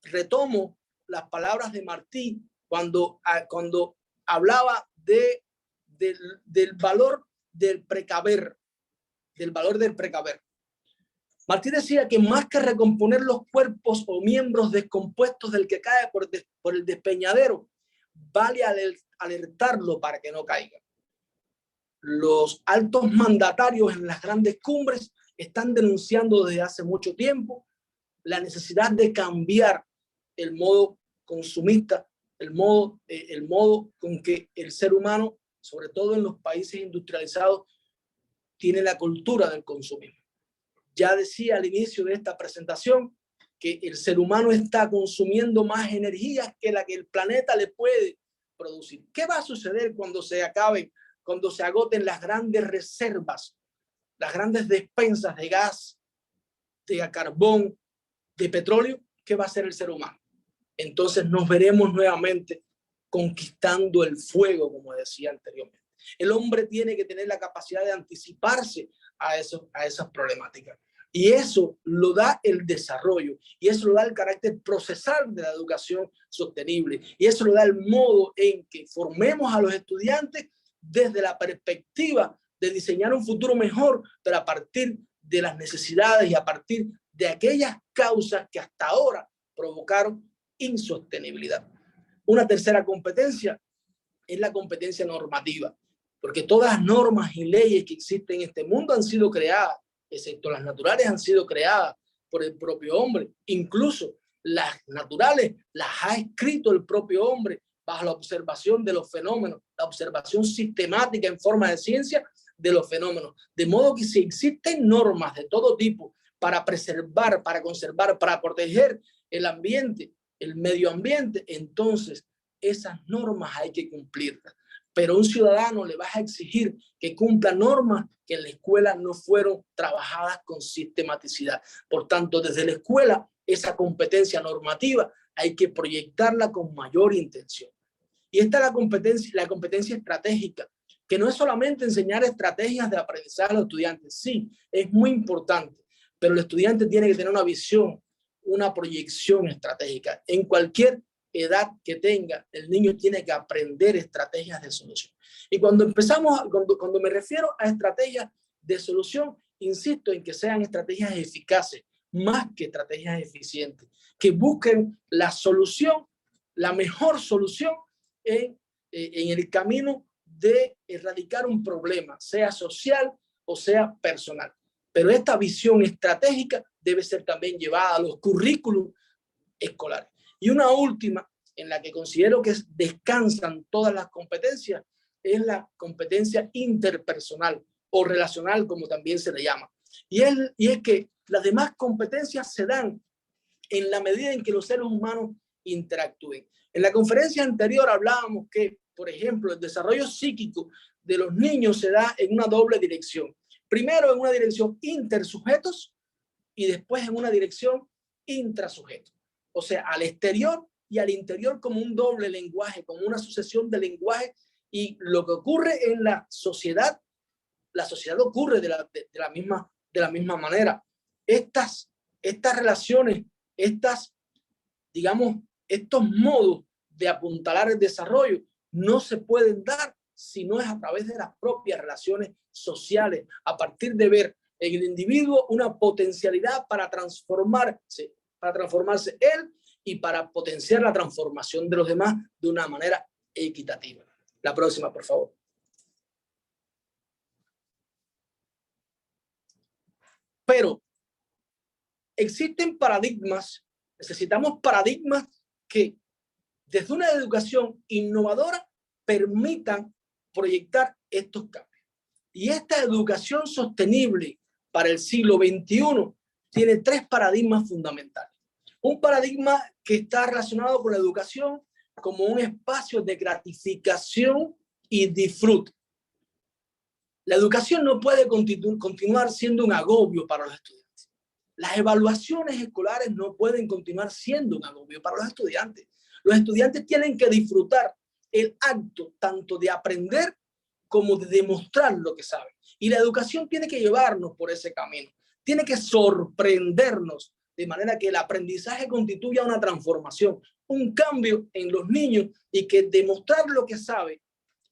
retomo las palabras de Martí cuando hablaba del valor del precaver, Martí decía que más que recomponer los cuerpos o miembros descompuestos del que cae por el despeñadero, vale alertarlo para que no caiga. Los altos mandatarios en las grandes cumbres están denunciando desde hace mucho tiempo la necesidad de cambiar el modo consumista, el modo con que el ser humano, sobre todo en los países industrializados, tiene la cultura del consumismo. Ya decía al inicio de esta presentación que el ser humano está consumiendo más energía que la que el planeta le puede producir. ¿Qué va a suceder cuando se agoten las grandes reservas, las grandes despensas de gas, de carbón, de petróleo? ¿Qué va a hacer el ser humano? Entonces nos veremos nuevamente conquistando el fuego, como decía anteriormente. El hombre tiene que tener la capacidad de anticiparse a esas problemáticas. Y eso lo da el desarrollo, y eso lo da el carácter procesal de la educación sostenible, y eso lo da el modo en que formemos a los estudiantes desde la perspectiva de diseñar un futuro mejor, pero a partir de las necesidades y a partir de aquellas causas que hasta ahora provocaron insostenibilidad. Una tercera competencia es la competencia normativa, porque todas las normas y leyes que existen en este mundo han sido creadas, excepto las naturales, han sido creadas por el propio hombre. Incluso las naturales las ha escrito el propio hombre bajo la observación de los fenómenos, la observación sistemática en forma de ciencia de los fenómenos. De modo que si existen normas de todo tipo para preservar, para conservar, para proteger el ambiente, el medio ambiente, entonces esas normas hay que cumplirlas. Pero a un ciudadano le vas a exigir que cumpla normas que en la escuela no fueron trabajadas con sistematicidad. Por tanto, desde la escuela, esa competencia normativa hay que proyectarla con mayor intención. Y esta es la competencia estratégica, que no es solamente enseñar estrategias de aprendizaje a los estudiantes. Sí, es muy importante, pero el estudiante tiene que tener una visión, una proyección estratégica. En cualquier edad que tenga, el niño tiene que aprender estrategias de solución. Y cuando me refiero a estrategias de solución, insisto en que sean estrategias eficaces, más que estrategias eficientes, que busquen la solución, la mejor solución en el camino de erradicar un problema, sea social o sea personal. Pero esta visión estratégica debe ser también llevada a los currículos escolares. Y una última, en la que considero que descansan todas las competencias, es la competencia interpersonal o relacional, como también se le llama. Y es que las demás competencias se dan en la medida en que los seres humanos interactúen. En la conferencia anterior hablábamos que, por ejemplo, el desarrollo psíquico de los niños se da en una doble dirección. Primero en una dirección intersujetos y después en una dirección intrasujetos. O sea, al exterior y al interior como un doble lenguaje, como una sucesión de lenguaje. Y lo que ocurre en la sociedad ocurre de la misma manera. Estas relaciones, estos modos de apuntalar el desarrollo no se pueden dar si no es a través de las propias relaciones sociales, a partir de ver en el individuo una potencialidad para transformarse él y para potenciar la transformación de los demás de una manera equitativa. La próxima, por favor. Pero existen paradigmas, necesitamos paradigmas que desde una educación innovadora permitan proyectar estos cambios. Y esta educación sostenible para el siglo XXI tiene tres paradigmas fundamentales. Un paradigma que está relacionado con la educación como un espacio de gratificación y disfrute. La educación no puede continuar siendo un agobio para los estudiantes. Las evaluaciones escolares no pueden continuar siendo un agobio para los estudiantes. Los estudiantes tienen que disfrutar el acto tanto de aprender como de demostrar lo que saben. Y la educación tiene que llevarnos por ese camino. Tiene que sorprendernos de manera que el aprendizaje constituya una transformación, un cambio en los niños y que demostrar lo que sabe,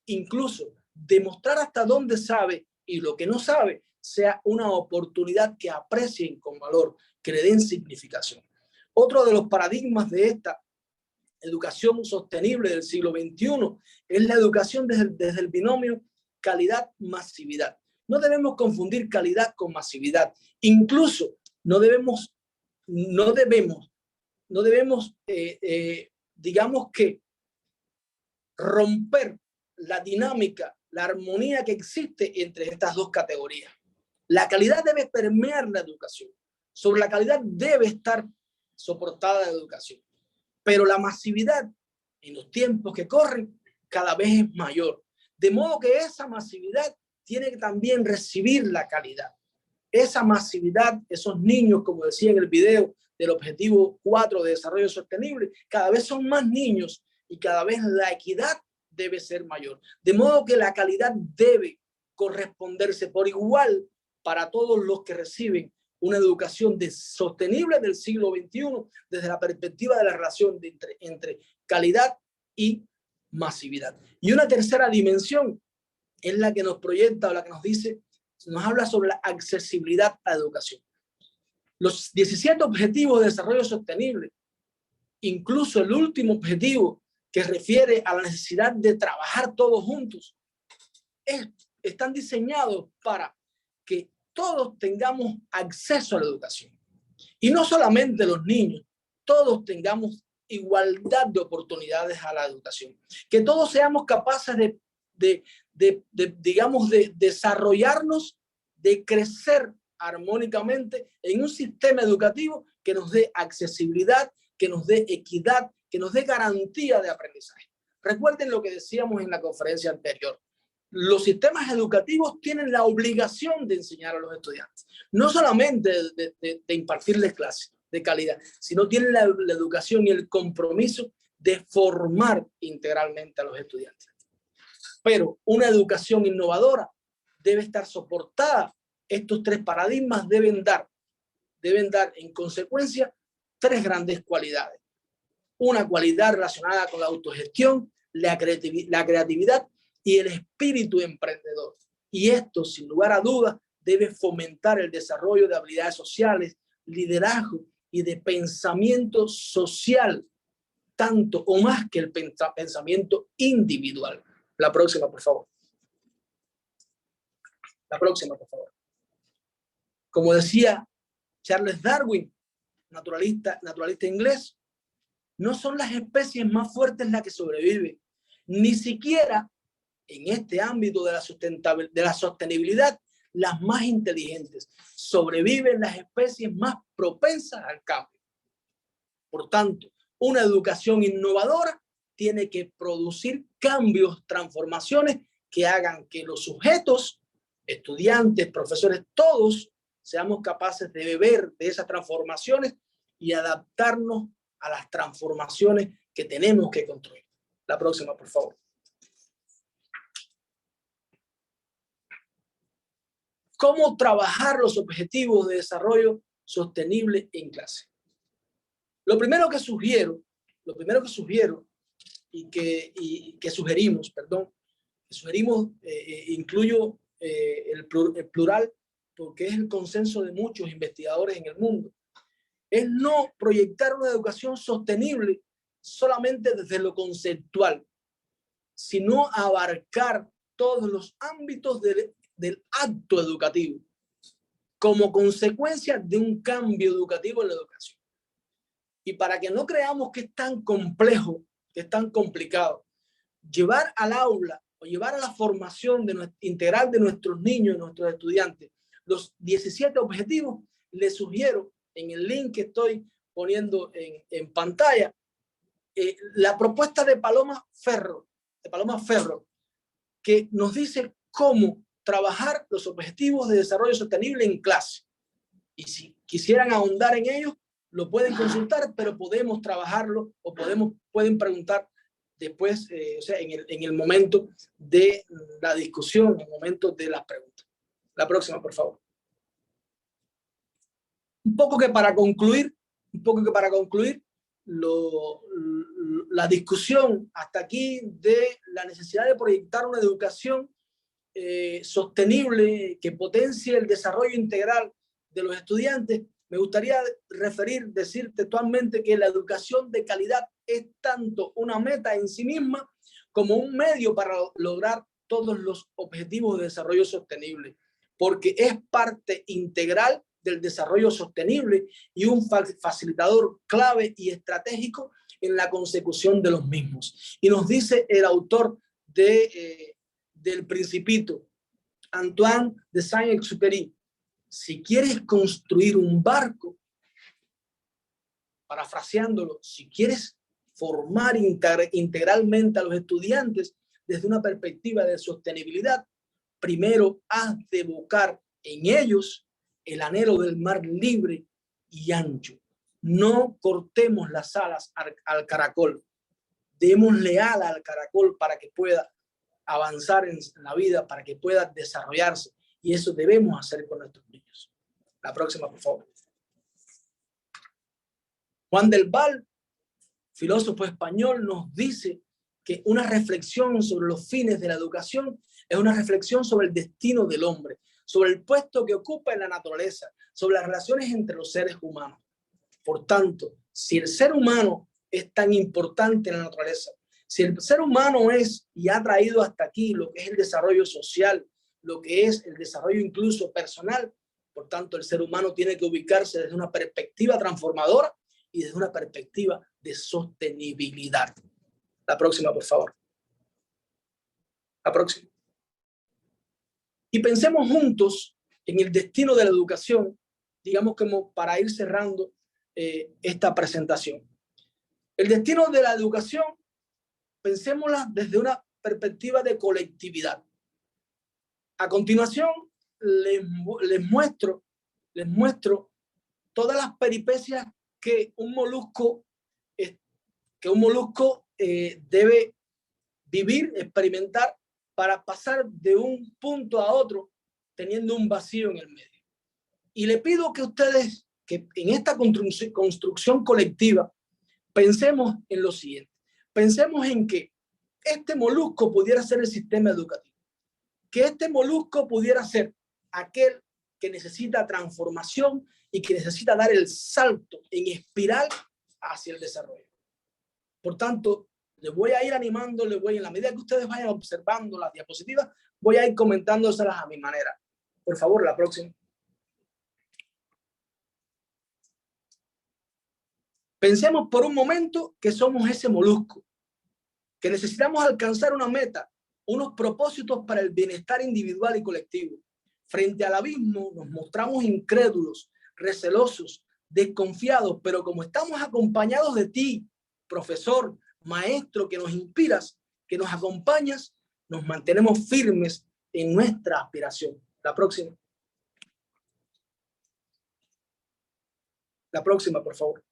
incluso demostrar hasta dónde sabe y lo que no sabe, sea una oportunidad que aprecien con valor, que le den significación. Otro de los paradigmas de esta educación sostenible del siglo XXI es la educación desde el binomio calidad-masividad. No debemos confundir calidad con masividad. Incluso no debemos digamos que romper la dinámica, la armonía que existe entre estas dos categorías. La calidad debe permear la educación. Sobre la calidad debe estar soportada la educación. Pero la masividad en los tiempos que corren cada vez es mayor. De modo que esa masividad tiene que también recibir la calidad. Esa masividad, esos niños, como decía en el video del objetivo 4 de desarrollo sostenible, cada vez son más niños y cada vez la equidad debe ser mayor. De modo que la calidad debe corresponderse por igual para todos los que reciben una educación sostenible del siglo XXI desde la perspectiva de la relación entre calidad y masividad. Y una tercera dimensión es la que nos proyecta o la que nos habla sobre la accesibilidad a la educación. Los 17 objetivos de desarrollo sostenible, incluso el último objetivo que refiere a la necesidad de trabajar todos juntos, están diseñados para que todos tengamos acceso a la educación. Y no solamente los niños, todos tengamos igualdad de oportunidades a la educación. Que todos seamos capaces de desarrollarnos, de crecer armónicamente en un sistema educativo que nos dé accesibilidad, que nos dé equidad, que nos dé garantía de aprendizaje. Recuerden lo que decíamos en la conferencia anterior. Los sistemas educativos tienen la obligación de enseñar a los estudiantes, no solamente de impartirles clases de calidad, sino tienen la educación y el compromiso de formar integralmente a los estudiantes. Pero una educación innovadora debe estar soportada. Estos tres paradigmas deben dar deben dar en consecuencia tres grandes cualidades. Una cualidad relacionada con la autogestión, la creatividad y el espíritu emprendedor. Y esto, sin lugar a dudas, debe fomentar el desarrollo de habilidades sociales, liderazgo y de pensamiento social, tanto o más que el pensamiento individual. La próxima, por favor. La próxima, por favor. Como decía Charles Darwin, naturalista inglés, no son las especies más fuertes las que sobreviven, ni siquiera en este ámbito de la sostenibilidad, las más inteligentes. Sobreviven las especies más propensas al cambio. Por tanto, una educación innovadora tiene que producir cambios, transformaciones que hagan que los sujetos, estudiantes, profesores, todos seamos capaces de beber de esas transformaciones y adaptarnos a las transformaciones que tenemos que construir. La próxima, por favor. ¿Cómo trabajar los objetivos de desarrollo sostenible en clase? Lo primero que sugiero y que sugerimos, incluyo el plural porque es el consenso de muchos investigadores en el mundo, es no proyectar una educación sostenible solamente desde lo conceptual, sino abarcar todos los ámbitos del acto educativo como consecuencia de un cambio educativo en la educación. Y para que no creamos que es tan complejo, que es tan complicado, llevar al aula o llevar a la formación integral de nuestros niños, de nuestros estudiantes, los 17 objetivos, les sugiero en el link que estoy poniendo en pantalla, la propuesta de Paloma Ferro, que nos dice cómo trabajar los objetivos de desarrollo sostenible en clase. Y si quisieran ahondar en ellos, lo pueden consultar, pero podemos trabajarlo o pueden preguntar después, o sea, en el momento de la discusión, en el momento de las preguntas. La próxima, por favor. Un poco que para concluir la discusión hasta aquí de la necesidad de proyectar una educación sostenible que potencie el desarrollo integral de los estudiantes, me gustaría decir textualmente que la educación de calidad es tanto una meta en sí misma como un medio para lograr todos los objetivos de desarrollo sostenible, porque es parte integral del desarrollo sostenible y un facilitador clave y estratégico en la consecución de los mismos. Y nos dice el autor del Principito, Antoine de Saint-Exupéry, si quieres construir un barco, parafraseándolo, si quieres formar integralmente a los estudiantes desde una perspectiva de sostenibilidad, primero has de evocar en ellos el anhelo del mar libre y ancho. No cortemos las alas al caracol. Démosle ala al caracol para que pueda avanzar en la vida, para que pueda desarrollarse. Y eso debemos hacer con nuestros niños. La próxima, por favor. Juan del Val, filósofo español, nos dice que una reflexión sobre los fines de la educación es una reflexión sobre el destino del hombre, sobre el puesto que ocupa en la naturaleza, sobre las relaciones entre los seres humanos. Por tanto, si el ser humano es tan importante en la naturaleza, si el ser humano es y ha traído hasta aquí lo que es el desarrollo social, lo que es el desarrollo incluso personal, por tanto, el ser humano tiene que ubicarse desde una perspectiva transformadora y desde una perspectiva de sostenibilidad. La próxima, por favor. La próxima. Y pensemos juntos en el destino de la educación, digamos como para ir cerrando esta presentación. El destino de la educación, pensémosla desde una perspectiva de colectividad. A continuación, les muestro todas las peripecias que un molusco debe vivir, experimentar para pasar de un punto a otro teniendo un vacío en el medio. Y le pido que ustedes que en esta construcción colectiva pensemos en lo siguiente. Pensemos en que este molusco pudiera ser el sistema educativo, que este molusco pudiera ser aquel que necesita transformación y que necesita dar el salto en espiral hacia el desarrollo. Por tanto, les voy a ir animando, en la medida que ustedes vayan observando las diapositivas, voy a ir comentándoselas a mi manera. Por favor, la próxima. Pensemos por un momento que somos ese molusco, que necesitamos alcanzar una meta, unos propósitos para el bienestar individual y colectivo. Frente al abismo nos mostramos incrédulos, recelosos, desconfiados, pero como estamos acompañados de ti, profesor, maestro, que nos inspiras, que nos acompañas, nos mantenemos firmes en nuestra aspiración. La próxima. La próxima, por favor.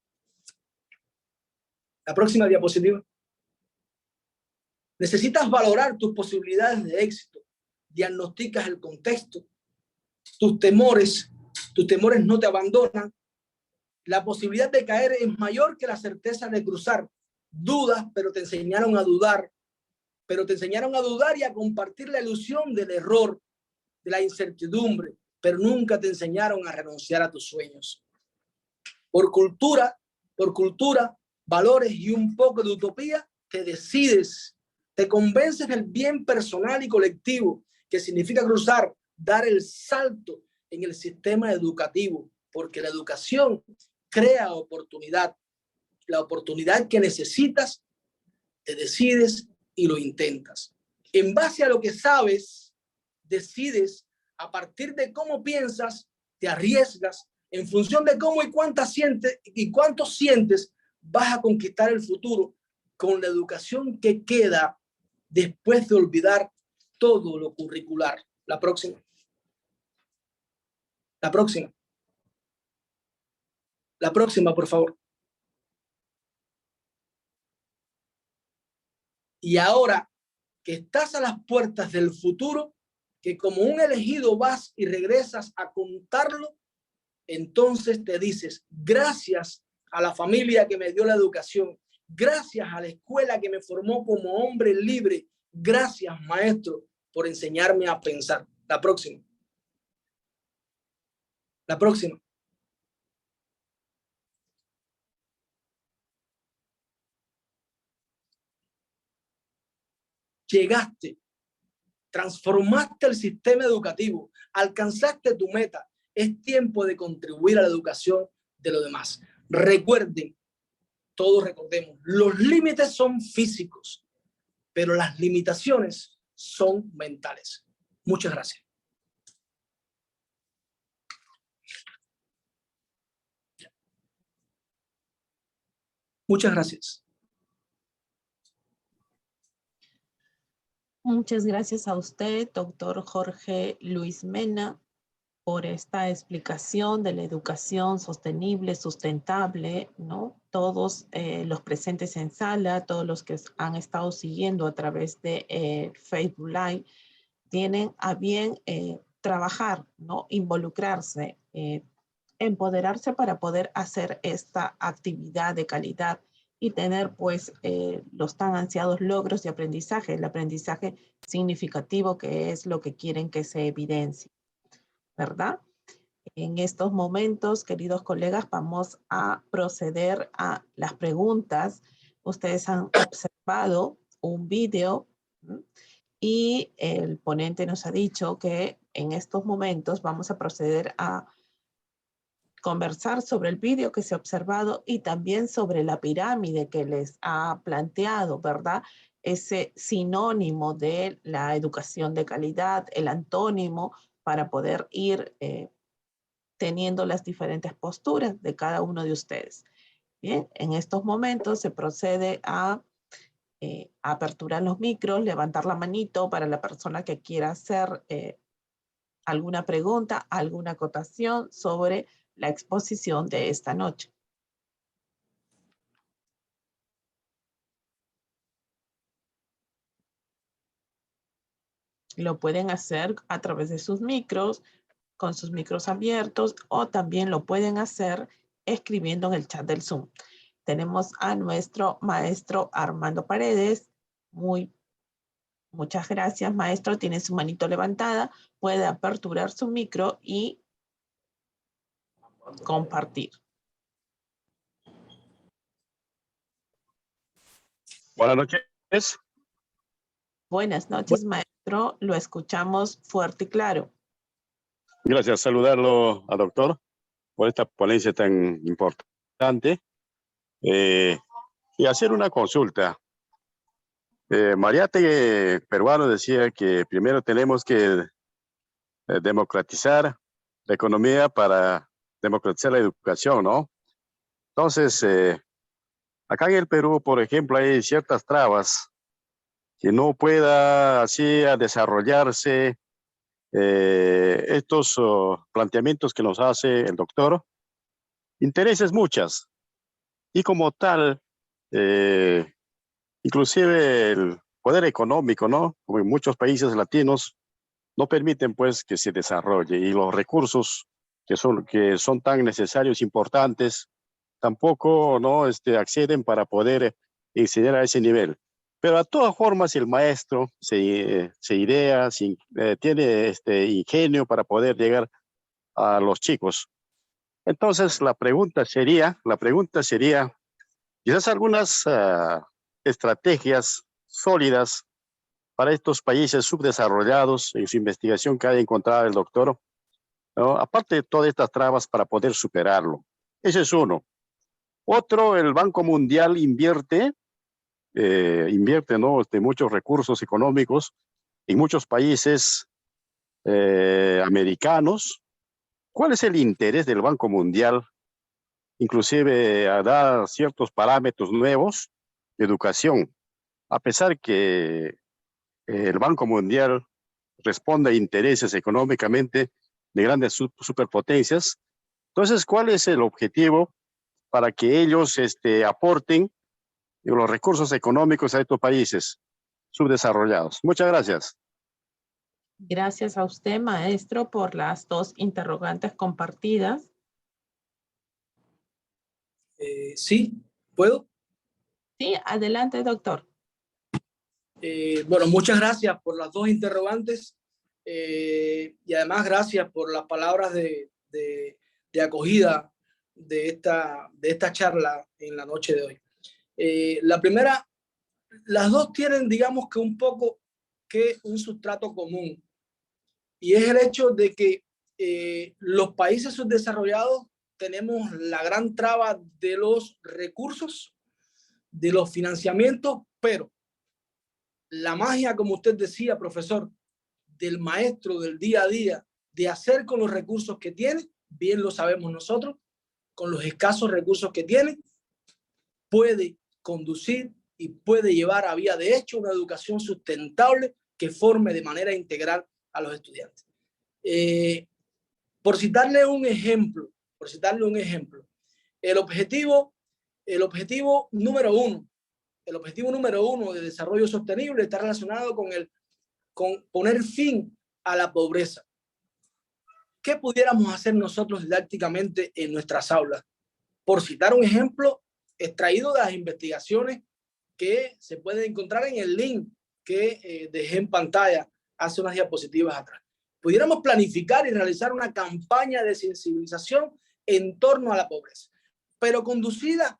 La próxima diapositiva. Necesitas valorar tus posibilidades de éxito. Diagnosticas el contexto. Tus temores no te abandonan. La posibilidad de caer es mayor que la certeza de cruzar. Dudas, pero te enseñaron a dudar. Y a compartir la ilusión del error, de la incertidumbre, pero nunca te enseñaron a renunciar a tus sueños. Por cultura, valores y un poco de utopía, te decides, te convences del bien personal y colectivo, que significa cruzar, dar el salto en el sistema educativo, porque la educación crea oportunidad, la oportunidad que necesitas, te decides y lo intentas. En base a lo que sabes, decides, a partir de cómo piensas, te arriesgas, en función de cómo y cuánto sientes, vas a conquistar el futuro con la educación que queda después de olvidar todo lo curricular. La próxima. La próxima. La próxima, por favor. Y ahora que estás a las puertas del futuro, que como un elegido vas y regresas a contarlo, entonces te dices, gracias a la familia que me dio la educación, gracias a la escuela que me formó como hombre libre, gracias, maestro, por enseñarme a pensar. La próxima. La próxima. Llegaste, transformaste el sistema educativo, alcanzaste tu meta. Es tiempo de contribuir a la educación de los demás. Recuerden, todos recordemos, los límites son físicos, pero las limitaciones son mentales. Muchas gracias. Muchas gracias. Muchas gracias a usted, doctor Jorge Luis Mena, por esta explicación de la educación sostenible, sustentable, ¿no? Todos los presentes en sala, todos los que han estado siguiendo a través de Facebook Live, tienen a bien trabajar, ¿no? Involucrarse, empoderarse para poder hacer esta actividad de calidad y tener pues los tan ansiados logros de aprendizaje, el aprendizaje significativo que es lo que quieren que se evidencie, ¿verdad? En estos momentos, queridos colegas, vamos a proceder a las preguntas. Ustedes han observado un video y el ponente nos ha dicho que en estos momentos vamos a proceder a conversar sobre el vídeo que se ha observado y también sobre la pirámide que les ha planteado, ¿verdad? Ese sinónimo de la educación de calidad, el antónimo para poder ir teniendo las diferentes posturas de cada uno de ustedes. Bien, en estos momentos se procede a aperturar los micros, levantar la manito para la persona que quiera hacer alguna pregunta, alguna acotación sobre la exposición de esta noche. Lo pueden hacer a través de sus micros, con sus micros abiertos o también lo pueden hacer escribiendo en el chat del Zoom. Tenemos a nuestro maestro Armando Paredes. Muchas gracias, maestro. Tiene su manito levantada. Puede aperturar su micro y compartir. Buenas noches. Buenas noches, maestro. Lo escuchamos fuerte y claro. Gracias. Saludarlo al doctor por esta ponencia tan importante. Y hacer una consulta. Mariátegui, peruano, decía que primero tenemos que democratizar la economía para democratizar la educación, ¿no? Entonces, acá en el Perú, por ejemplo, hay ciertas trabas que no pueda así desarrollarse estos planteamientos que nos hace el doctor. Intereses muchas. Y como tal, inclusive el poder económico, ¿no? Como en muchos países latinos, no permiten pues que se desarrolle, y los recursos que son tan necesarios, importantes, tampoco no acceden para poder enseñar a ese nivel. Pero de todas formas el maestro se idea, tiene ingenio para poder llegar a los chicos. Entonces la pregunta sería, quizás algunas estrategias sólidas para estos países subdesarrollados en su investigación que ha encontrado el doctor, ¿no? Aparte de todas estas trabas para poder superarlo. Ese es uno. Otro, el Banco Mundial invierte ¿no? Muchos recursos económicos en muchos países americanos. ¿Cuál es el interés del Banco Mundial? Inclusive a dar ciertos parámetros nuevos de educación, a pesar que el Banco Mundial responde a intereses económicamente de grandes superpotencias. Entonces, ¿cuál es el objetivo para que ellos aporten los recursos económicos a estos países subdesarrollados? Muchas gracias. Gracias a usted, maestro, por las dos interrogantes compartidas. Sí, ¿puedo? Sí, adelante, doctor. Bueno, muchas gracias por las dos interrogantes y además gracias por las palabras de acogida de esta charla en la noche de hoy. La primera, las dos tienen, digamos que un poco que un sustrato común, y es el hecho de que los países subdesarrollados tenemos la gran traba de los recursos, de los financiamientos, pero la magia, como usted decía, profesor, del maestro del día a día, de hacer con los recursos que tiene, bien lo sabemos nosotros, con los escasos recursos que tiene, puede conducir y puede llevar a vía de hecho una educación sustentable que forme de manera integral a los estudiantes. Por citarle un ejemplo, el objetivo número uno de desarrollo sostenible está relacionado con poner fin a la pobreza. ¿Qué pudiéramos hacer nosotros didácticamente en nuestras aulas? Por citar un ejemplo extraído de las investigaciones que se pueden encontrar en el link que dejé en pantalla hace unas diapositivas atrás. Pudiéramos planificar y realizar una campaña de sensibilización en torno a la pobreza, pero conducida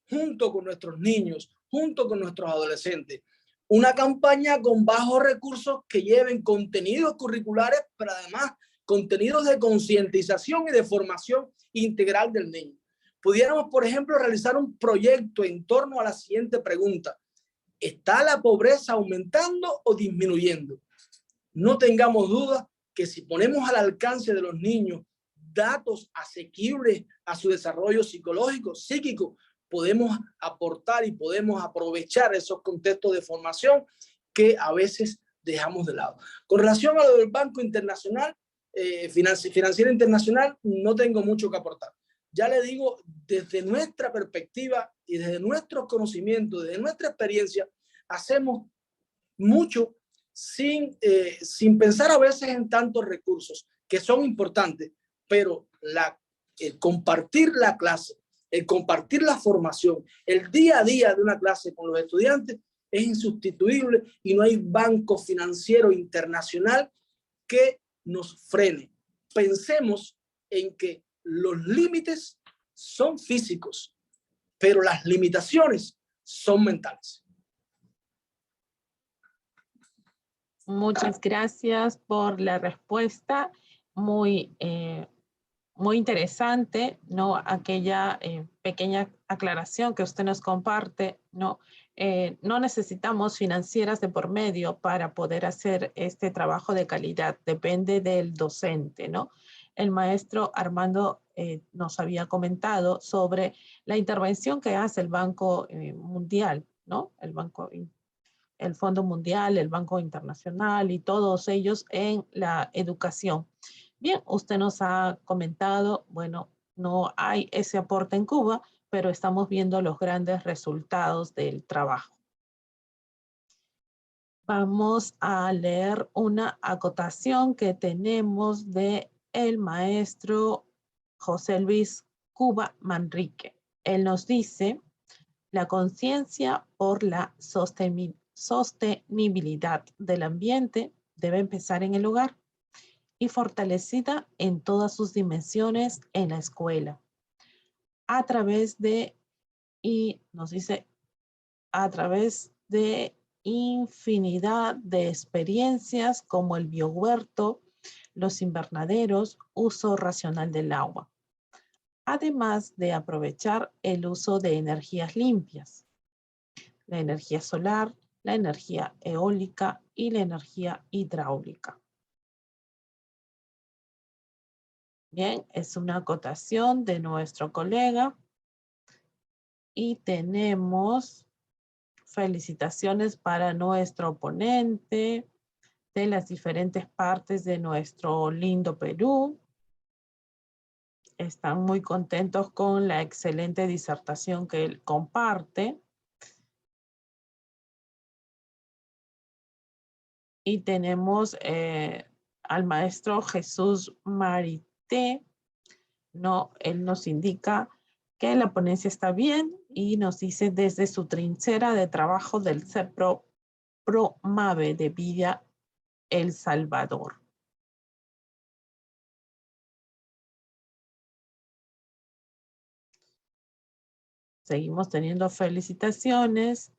junto con nuestros niños, junto con nuestros adolescentes. Una campaña con bajos recursos que lleven contenidos curriculares, pero además contenidos de concientización y de formación integral del niño. Pudiéramos, por ejemplo, realizar un proyecto en torno a la siguiente pregunta: ¿está la pobreza aumentando o disminuyendo? No tengamos duda que si ponemos al alcance de los niños datos asequibles a su desarrollo psicológico, psíquico, podemos aportar y podemos aprovechar esos contextos de formación que a veces dejamos de lado. Con relación a lo del Banco Internacional, Financiero Internacional, no tengo mucho que aportar. Ya le digo, desde nuestra perspectiva y desde nuestros conocimientos, desde nuestra experiencia, hacemos mucho sin pensar a veces en tantos recursos. que son importantes, pero el compartir la clase, el compartir la formación, el día a día de una clase con los estudiantes es insustituible y no hay banco financiero internacional que nos frene. Pensemos en que los límites son físicos, pero las limitaciones son mentales. Muchas gracias por la respuesta. Muy interesante, ¿no? Aquella pequeña aclaración que usted nos comparte, ¿no? No necesitamos financieras de por medio para poder hacer este trabajo de calidad, depende del docente, ¿no? El maestro Armando nos había comentado sobre la intervención que hace el Banco Mundial, ¿no? El Fondo Mundial, el Banco Internacional y todos ellos en la educación. Bien, usted nos ha comentado, bueno, no hay ese aporte en Cuba, pero estamos viendo los grandes resultados del trabajo. Vamos a leer una acotación que tenemos de el maestro José Luis Cuba Manrique. Él nos dice, la conciencia por la sostenibilidad del ambiente debe empezar en el hogar y fortalecida en todas sus dimensiones en la escuela. A través de, y nos dice, a través de infinidad de experiencias como el biohuerto, los invernaderos, uso racional del agua. Además de aprovechar el uso de energías limpias, la energía solar, la energía eólica y la energía hidráulica. Bien, es una acotación de nuestro colega y tenemos felicitaciones para nuestro ponente de las diferentes partes de nuestro lindo Perú. Están muy contentos con la excelente disertación que él comparte. Y tenemos al maestro Jesús Marité, ¿no? Él nos indica que la ponencia está bien y nos dice desde su trinchera de trabajo del CEPRO PROMAVE de Villa El Salvador. Seguimos teniendo felicitaciones.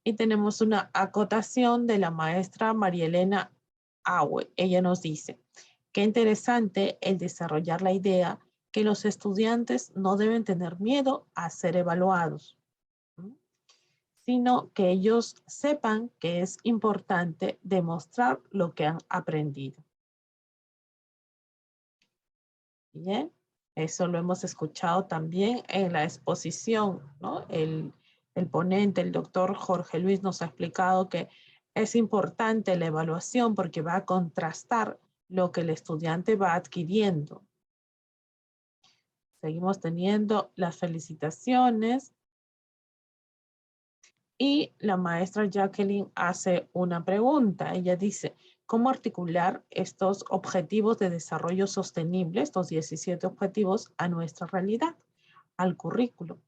Y tenemos una acotación de la maestra María Elena Aue. Ella nos dice, qué interesante el desarrollar la idea que los estudiantes no deben tener miedo a ser evaluados, sino que ellos sepan que es importante demostrar lo que han aprendido. Bien, eso lo hemos escuchado también en la exposición, ¿no? El ponente, el doctor Jorge Luis, nos ha explicado que es importante la evaluación porque va a contrastar lo que el estudiante va adquiriendo. Seguimos teniendo las felicitaciones. Y la maestra Jacqueline hace una pregunta. Ella dice, ¿cómo articular estos objetivos de desarrollo sostenible, estos 17 objetivos, a nuestra realidad, al currículo?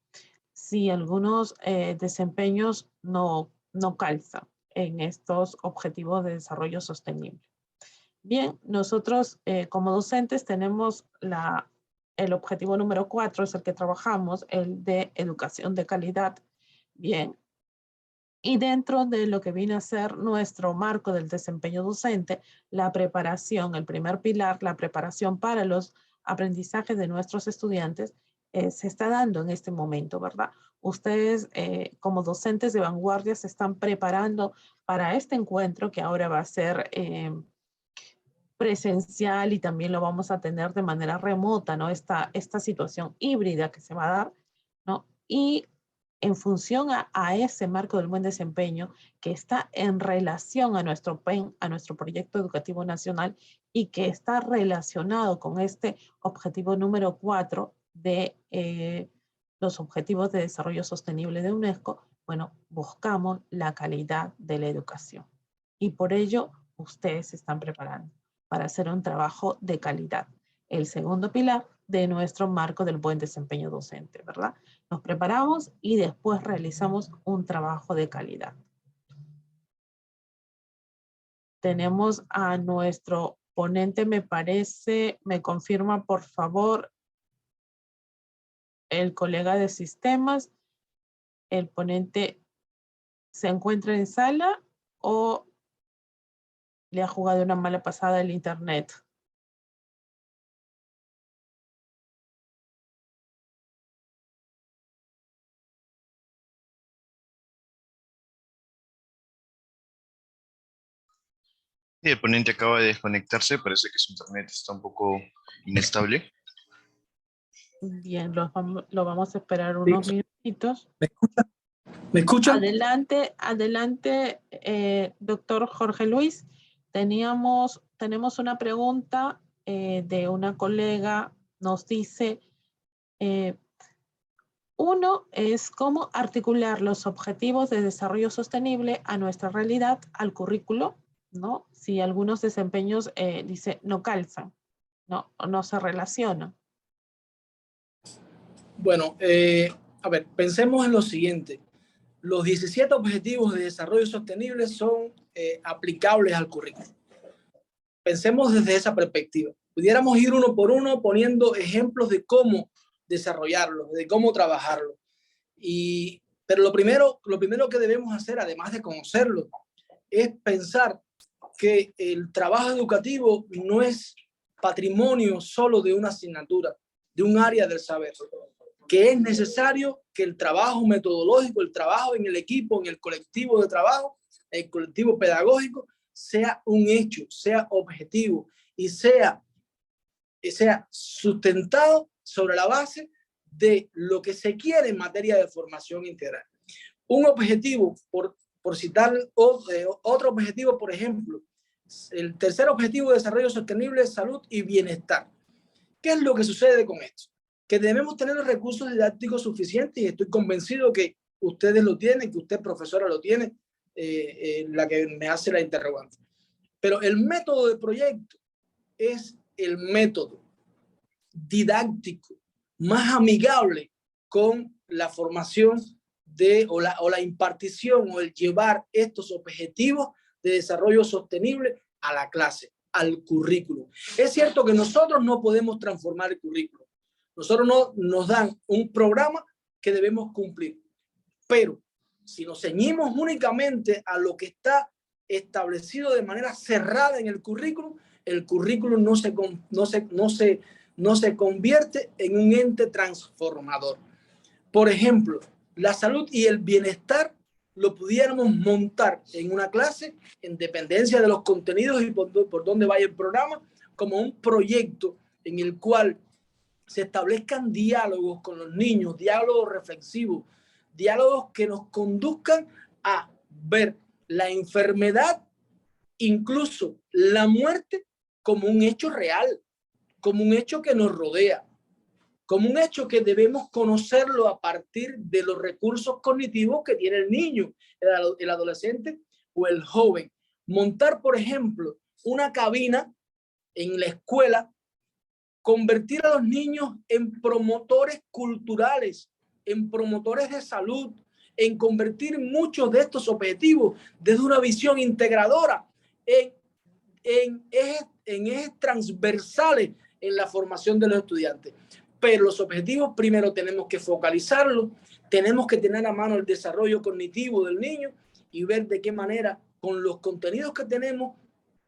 Si algunos desempeños no calzan en estos objetivos de desarrollo sostenible. Bien, nosotros como docentes tenemos el objetivo número 4, es el que trabajamos, el de educación de calidad. Bien, y dentro de lo que viene a ser nuestro marco del desempeño docente, la preparación, el primer pilar, la preparación para los aprendizajes de nuestros estudiantes, se está dando en este momento, ¿verdad? Ustedes como docentes de vanguardia se están preparando para este encuentro que ahora va a ser presencial y también lo vamos a tener de manera remota, ¿no? Esta situación híbrida que se va a dar, ¿no? Y en función a ese marco del buen desempeño que está en relación a nuestro PEN, a nuestro proyecto educativo nacional y que está relacionado con este objetivo número 4 de los objetivos de desarrollo sostenible de UNESCO, bueno, buscamos la calidad de la educación. Y por ello, ustedes se están preparando. para hacer un trabajo de calidad. El segundo pilar de nuestro marco del buen desempeño docente, ¿verdad? Nos preparamos y después realizamos un trabajo de calidad. Tenemos a nuestro ponente, me parece, me confirma por favor el colega de sistemas. ¿El ponente se encuentra en sala o le ha jugado una mala pasada el internet? Sí, el ponente acaba de desconectarse, parece que su internet está un poco inestable. Bien, lo vamos a esperar unos minutitos. ¿Me escucha? ¿Me escucha? Adelante, adelante, doctor Jorge Luis. Tenemos una pregunta de una colega, nos dice, uno es cómo articular los objetivos de desarrollo sostenible a nuestra realidad, al currículo, ¿no? Si algunos desempeños, dice, no calzan, no se relacionan. Bueno, a ver, pensemos en lo siguiente. Los 17 objetivos de desarrollo sostenible son aplicables al currículo. Pensemos desde esa perspectiva. Pudiéramos ir uno por uno poniendo ejemplos de cómo desarrollarlo, de cómo trabajarlo. Pero lo primero que debemos hacer, además de conocerlo, es pensar que el trabajo educativo no es patrimonio solo de una asignatura, de un área del saber, que es necesario que el trabajo metodológico, el trabajo en el equipo, en el colectivo de trabajo, el colectivo pedagógico, sea un hecho, sea objetivo y sea sustentado sobre la base de lo que se quiere en materia de formación integral. Un objetivo, por citar otro objetivo, por ejemplo, el tercer objetivo de desarrollo sostenible es salud y bienestar. ¿Qué es lo que sucede con esto? Que debemos tener los recursos didácticos suficientes y estoy convencido que ustedes lo tienen, que usted, profesora, lo tiene, la que me hace la interrogante. Pero el método de proyecto es el método didáctico más amigable con la formación o la impartición o el llevar estos objetivos de desarrollo sostenible a la clase, al currículo. Es cierto que nosotros no podemos transformar el currículo. Nosotros no nos dan un programa que debemos cumplir. Pero si nos ceñimos únicamente a lo que está establecido de manera cerrada en el currículo no se convierte en un ente transformador. Por ejemplo, la salud y el bienestar lo pudiéramos montar en una clase en dependencia de los contenidos y por dónde vaya el programa, como un proyecto en el cual se establezcan diálogos con los niños, diálogos reflexivos, diálogos que nos conduzcan a ver la enfermedad, incluso la muerte, como un hecho real, como un hecho que nos rodea, como un hecho que debemos conocerlo a partir de los recursos cognitivos que tiene el niño, el adolescente o el joven. Montar, por ejemplo, una cabina en la escuela, convertir a los niños en promotores culturales, en promotores de salud, en convertir muchos de estos objetivos desde una visión integradora en ejes transversales en la formación de los estudiantes. Pero los objetivos primero tenemos que focalizarlos, tenemos que tener a mano el desarrollo cognitivo del niño y ver de qué manera, con los contenidos que tenemos,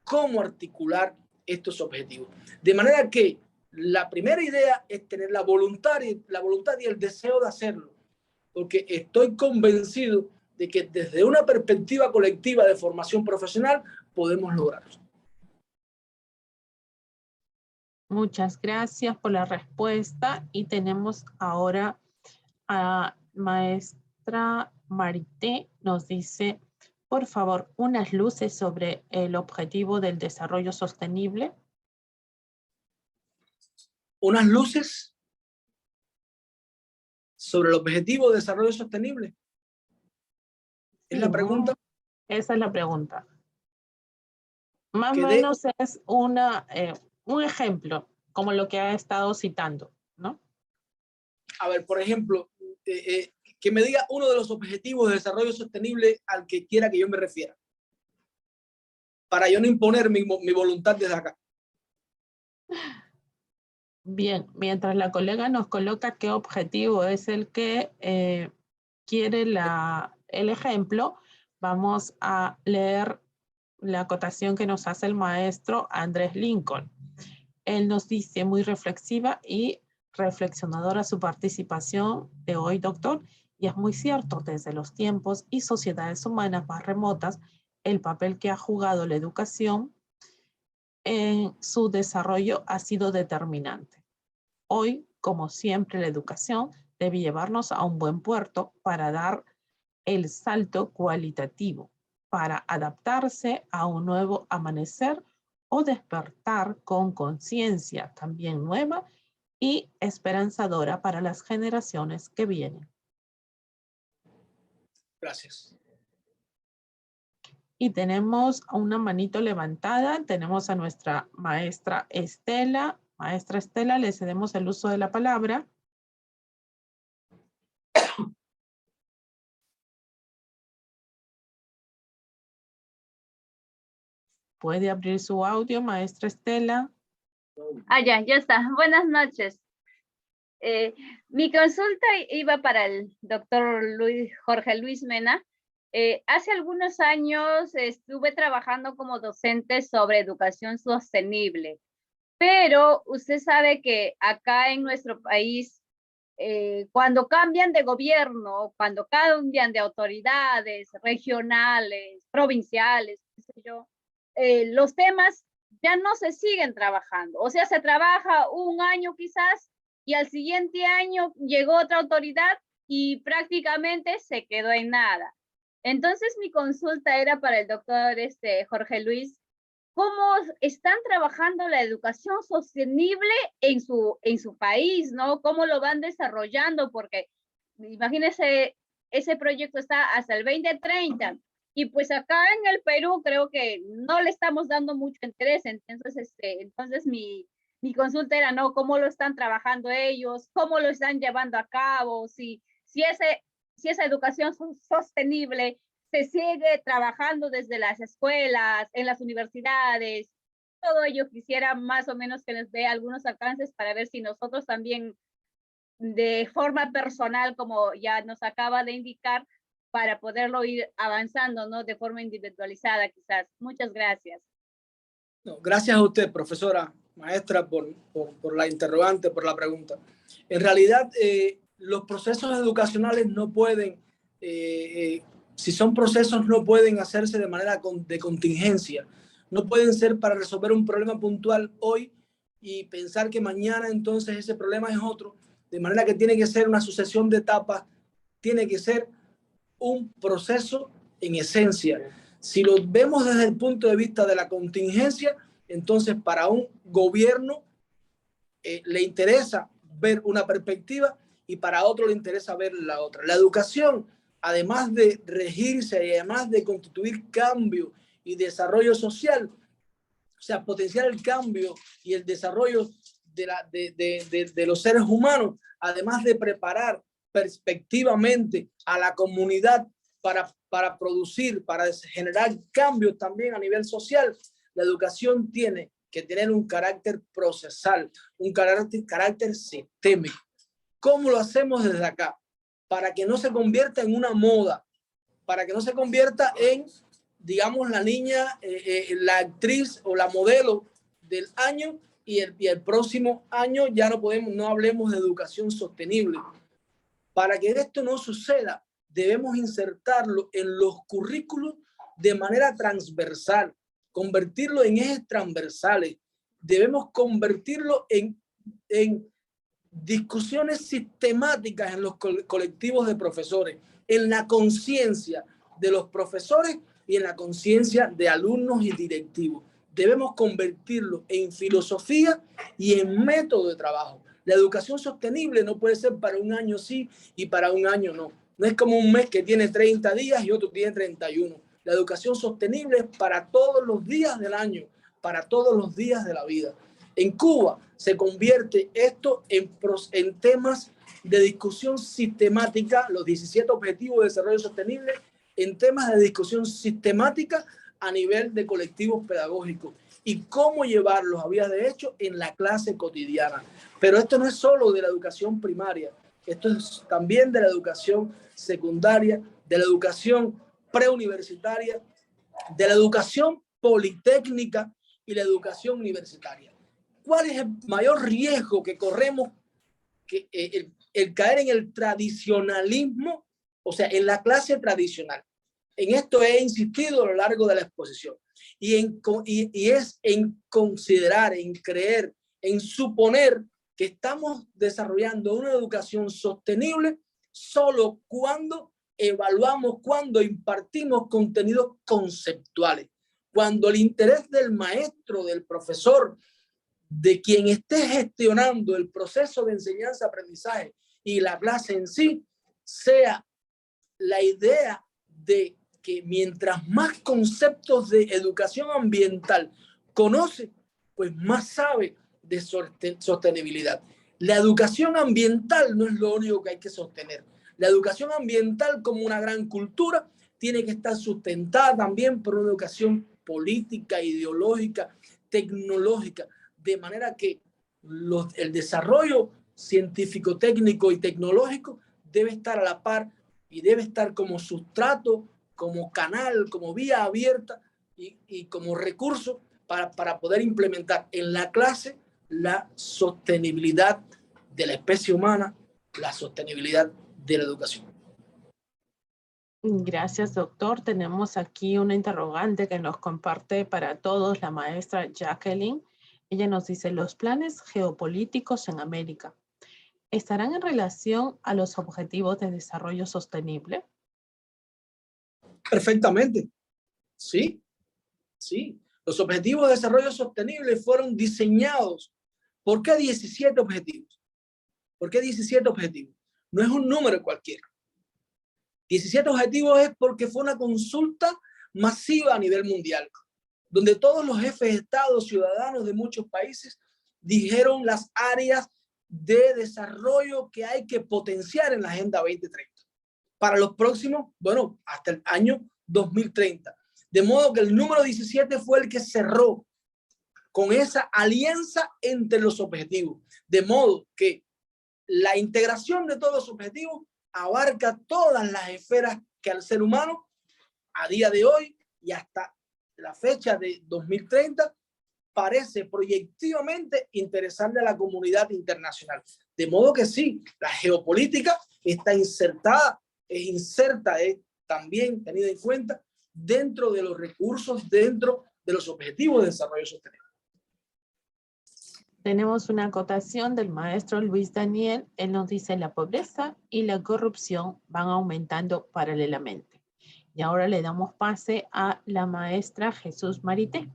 cómo articular estos objetivos. De manera que la primera idea es tener la voluntad y el deseo de hacerlo, porque estoy convencido de que desde una perspectiva colectiva de formación profesional podemos lograrlo. Muchas gracias por la respuesta y tenemos ahora a maestra Marité, nos dice, por favor, unas luces sobre el objetivo del desarrollo sostenible. Unas luces sobre el objetivo de desarrollo sostenible. ¿Es la pregunta? Esa es la pregunta. Más o menos es un ejemplo, como lo que ha estado citando, ¿no? A ver, por ejemplo, que me diga uno de los objetivos de desarrollo sostenible al que quiera que yo me refiera, para yo no imponer mi voluntad desde acá. Bien, mientras la colega nos coloca qué objetivo es el que quiere el ejemplo, vamos a leer la acotación que nos hace el maestro Andrés Lincoln. Él nos dice, muy reflexiva y reflexionadora su participación de hoy, doctor, y es muy cierto, desde los tiempos y sociedades humanas más remotas, el papel que ha jugado la educación en su desarrollo ha sido determinante. Hoy, como siempre, la educación debe llevarnos a un buen puerto para dar el salto cualitativo, para adaptarse a un nuevo amanecer o despertar con conciencia también nueva y esperanzadora para las generaciones que vienen. Gracias. Y tenemos una manito levantada, tenemos a nuestra maestra Estela. Maestra Estela, le cedemos el uso de la palabra. ¿Puede abrir su audio, maestra Estela? Ya está. Buenas noches. Mi consulta iba para el doctor Jorge Luis Mena. Hace algunos años estuve trabajando como docente sobre educación sostenible, pero usted sabe que acá en nuestro país, cuando cambian de gobierno, cuando cambian de autoridades regionales, provinciales, qué sé yo, los temas ya no se siguen trabajando. O sea, se trabaja un año quizás y al siguiente año llegó otra autoridad y prácticamente se quedó en nada. Entonces mi consulta era para el doctor Jorge Luis, ¿cómo están trabajando la educación sostenible en su país, ¿no? ¿Cómo lo van desarrollando? Porque imagínense, ese proyecto está hasta el 2030 y pues acá en el Perú creo que no le estamos dando mucho interés. Entonces mi consulta era, ¿no? ¿Cómo lo están trabajando ellos? ¿Cómo lo están llevando a cabo? Si esa educación sostenible se sigue trabajando desde las escuelas, en las universidades, todo ello quisiera más o menos que nos dé algunos alcances para ver si nosotros también de forma personal, como ya nos acaba de indicar, para poderlo ir avanzando, ¿no? De forma individualizada quizás. Muchas gracias. No, gracias a usted, profesora, maestra, por la interrogante, por la pregunta. En realidad, los procesos educacionales no pueden, si son procesos, no pueden hacerse de manera de contingencia. No pueden ser para resolver un problema puntual hoy y pensar que mañana entonces ese problema es otro. De manera que tiene que ser una sucesión de etapas, tiene que ser un proceso en esencia. Si lo vemos desde el punto de vista de la contingencia, entonces para un gobierno le interesa ver una perspectiva y para otro le interesa ver la otra. La educación, además de regirse y además de constituir cambio y desarrollo social, o sea, potenciar el cambio y el desarrollo de los seres humanos, además de preparar perspectivamente a la comunidad para producir, para generar cambios también a nivel social, la educación tiene que tener un carácter procesal, un carácter sistémico. ¿Cómo lo hacemos desde acá? Para que no se convierta en una moda, para que no se convierta en, digamos, la niña, la actriz o la modelo del año y el próximo año ya no hablemos de educación sostenible. Para que esto no suceda, debemos insertarlo en los currículos de manera transversal, convertirlo en ejes transversales. Debemos convertirlo en discusiones sistemáticas en los colectivos de profesores, en la conciencia de los profesores y en la conciencia de alumnos y directivos. Debemos convertirlo en filosofía y en método de trabajo. La educación sostenible no puede ser para un año sí y para un año no. No es como un mes que tiene 30 días y otro tiene 31. La educación sostenible es para todos los días del año, para todos los días de la vida. En Cuba se convierte esto en temas de discusión sistemática, los 17 Objetivos de Desarrollo Sostenible, en temas de discusión sistemática a nivel de colectivos pedagógicos y cómo llevarlos a vías de hecho en la clase cotidiana. Pero esto no es solo de la educación primaria, esto es también de la educación secundaria, de la educación preuniversitaria, de la educación politécnica y la educación universitaria. ¿Cuál es el mayor riesgo que corremos? Que el caer en el tradicionalismo, o sea, en la clase tradicional. En esto he insistido a lo largo de la exposición. Y es en considerar, en creer, en suponer que estamos desarrollando una educación sostenible solo cuando evaluamos, cuando impartimos contenidos conceptuales, cuando el interés del maestro, del profesor, de quien esté gestionando el proceso de enseñanza-aprendizaje y la clase en sí, sea la idea de que mientras más conceptos de educación ambiental conoce, pues más sabe de sostenibilidad. La educación ambiental no es lo único que hay que sostener. La educación ambiental como una gran cultura tiene que estar sustentada también por una educación política, ideológica, tecnológica, de manera que el desarrollo científico, técnico y tecnológico debe estar a la par y debe estar como sustrato, como canal, como vía abierta y como recurso para poder implementar en la clase la sostenibilidad de la especie humana, la sostenibilidad de la educación. Gracias, doctor. Tenemos aquí una interrogante que nos comparte para todos la maestra Jacqueline. Ella nos dice, los planes geopolíticos en América, ¿estarán en relación a los objetivos de desarrollo sostenible? Perfectamente. Sí, sí. Los objetivos de desarrollo sostenible fueron diseñados. ¿Por qué 17 objetivos? ¿Por qué 17 objetivos? No es un número cualquiera. 17 objetivos es porque fue una consulta masiva a nivel mundial, donde todos los jefes de Estado, ciudadanos de muchos países, dijeron las áreas de desarrollo que hay que potenciar en la Agenda 2030 para los próximos, bueno, hasta el año 2030. De modo que el número 17 fue el que cerró con esa alianza entre los objetivos. De modo que la integración de todos los objetivos abarca todas las esferas que al ser humano a día de hoy y hasta la fecha de 2030 parece proyectivamente interesarle a la comunidad internacional. De modo que sí, la geopolítica está insertada, es también tenida en cuenta dentro de los recursos, dentro de los objetivos de desarrollo sostenible. Tenemos una acotación del maestro Luis Daniel. Él nos dice, la pobreza y la corrupción van aumentando paralelamente. Y ahora le damos pase a la maestra Jesús Marité.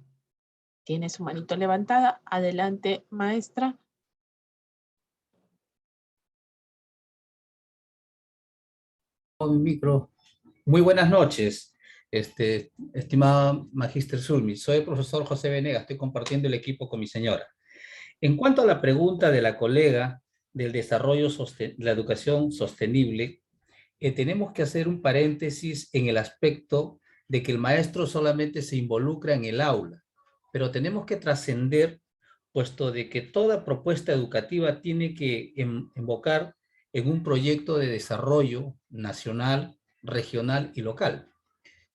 Tiene su manito levantada. Adelante, maestra. Un micro. Muy buenas noches, estimada Magíster Zulmi. Soy el profesor José Venegas. Estoy compartiendo el equipo con mi señora. En cuanto a la pregunta de la colega del desarrollo, la educación sostenible, tenemos que hacer un paréntesis en el aspecto de que el maestro solamente se involucra en el aula, pero tenemos que trascender, puesto de que toda propuesta educativa tiene que invocar en un proyecto de desarrollo nacional, regional y local.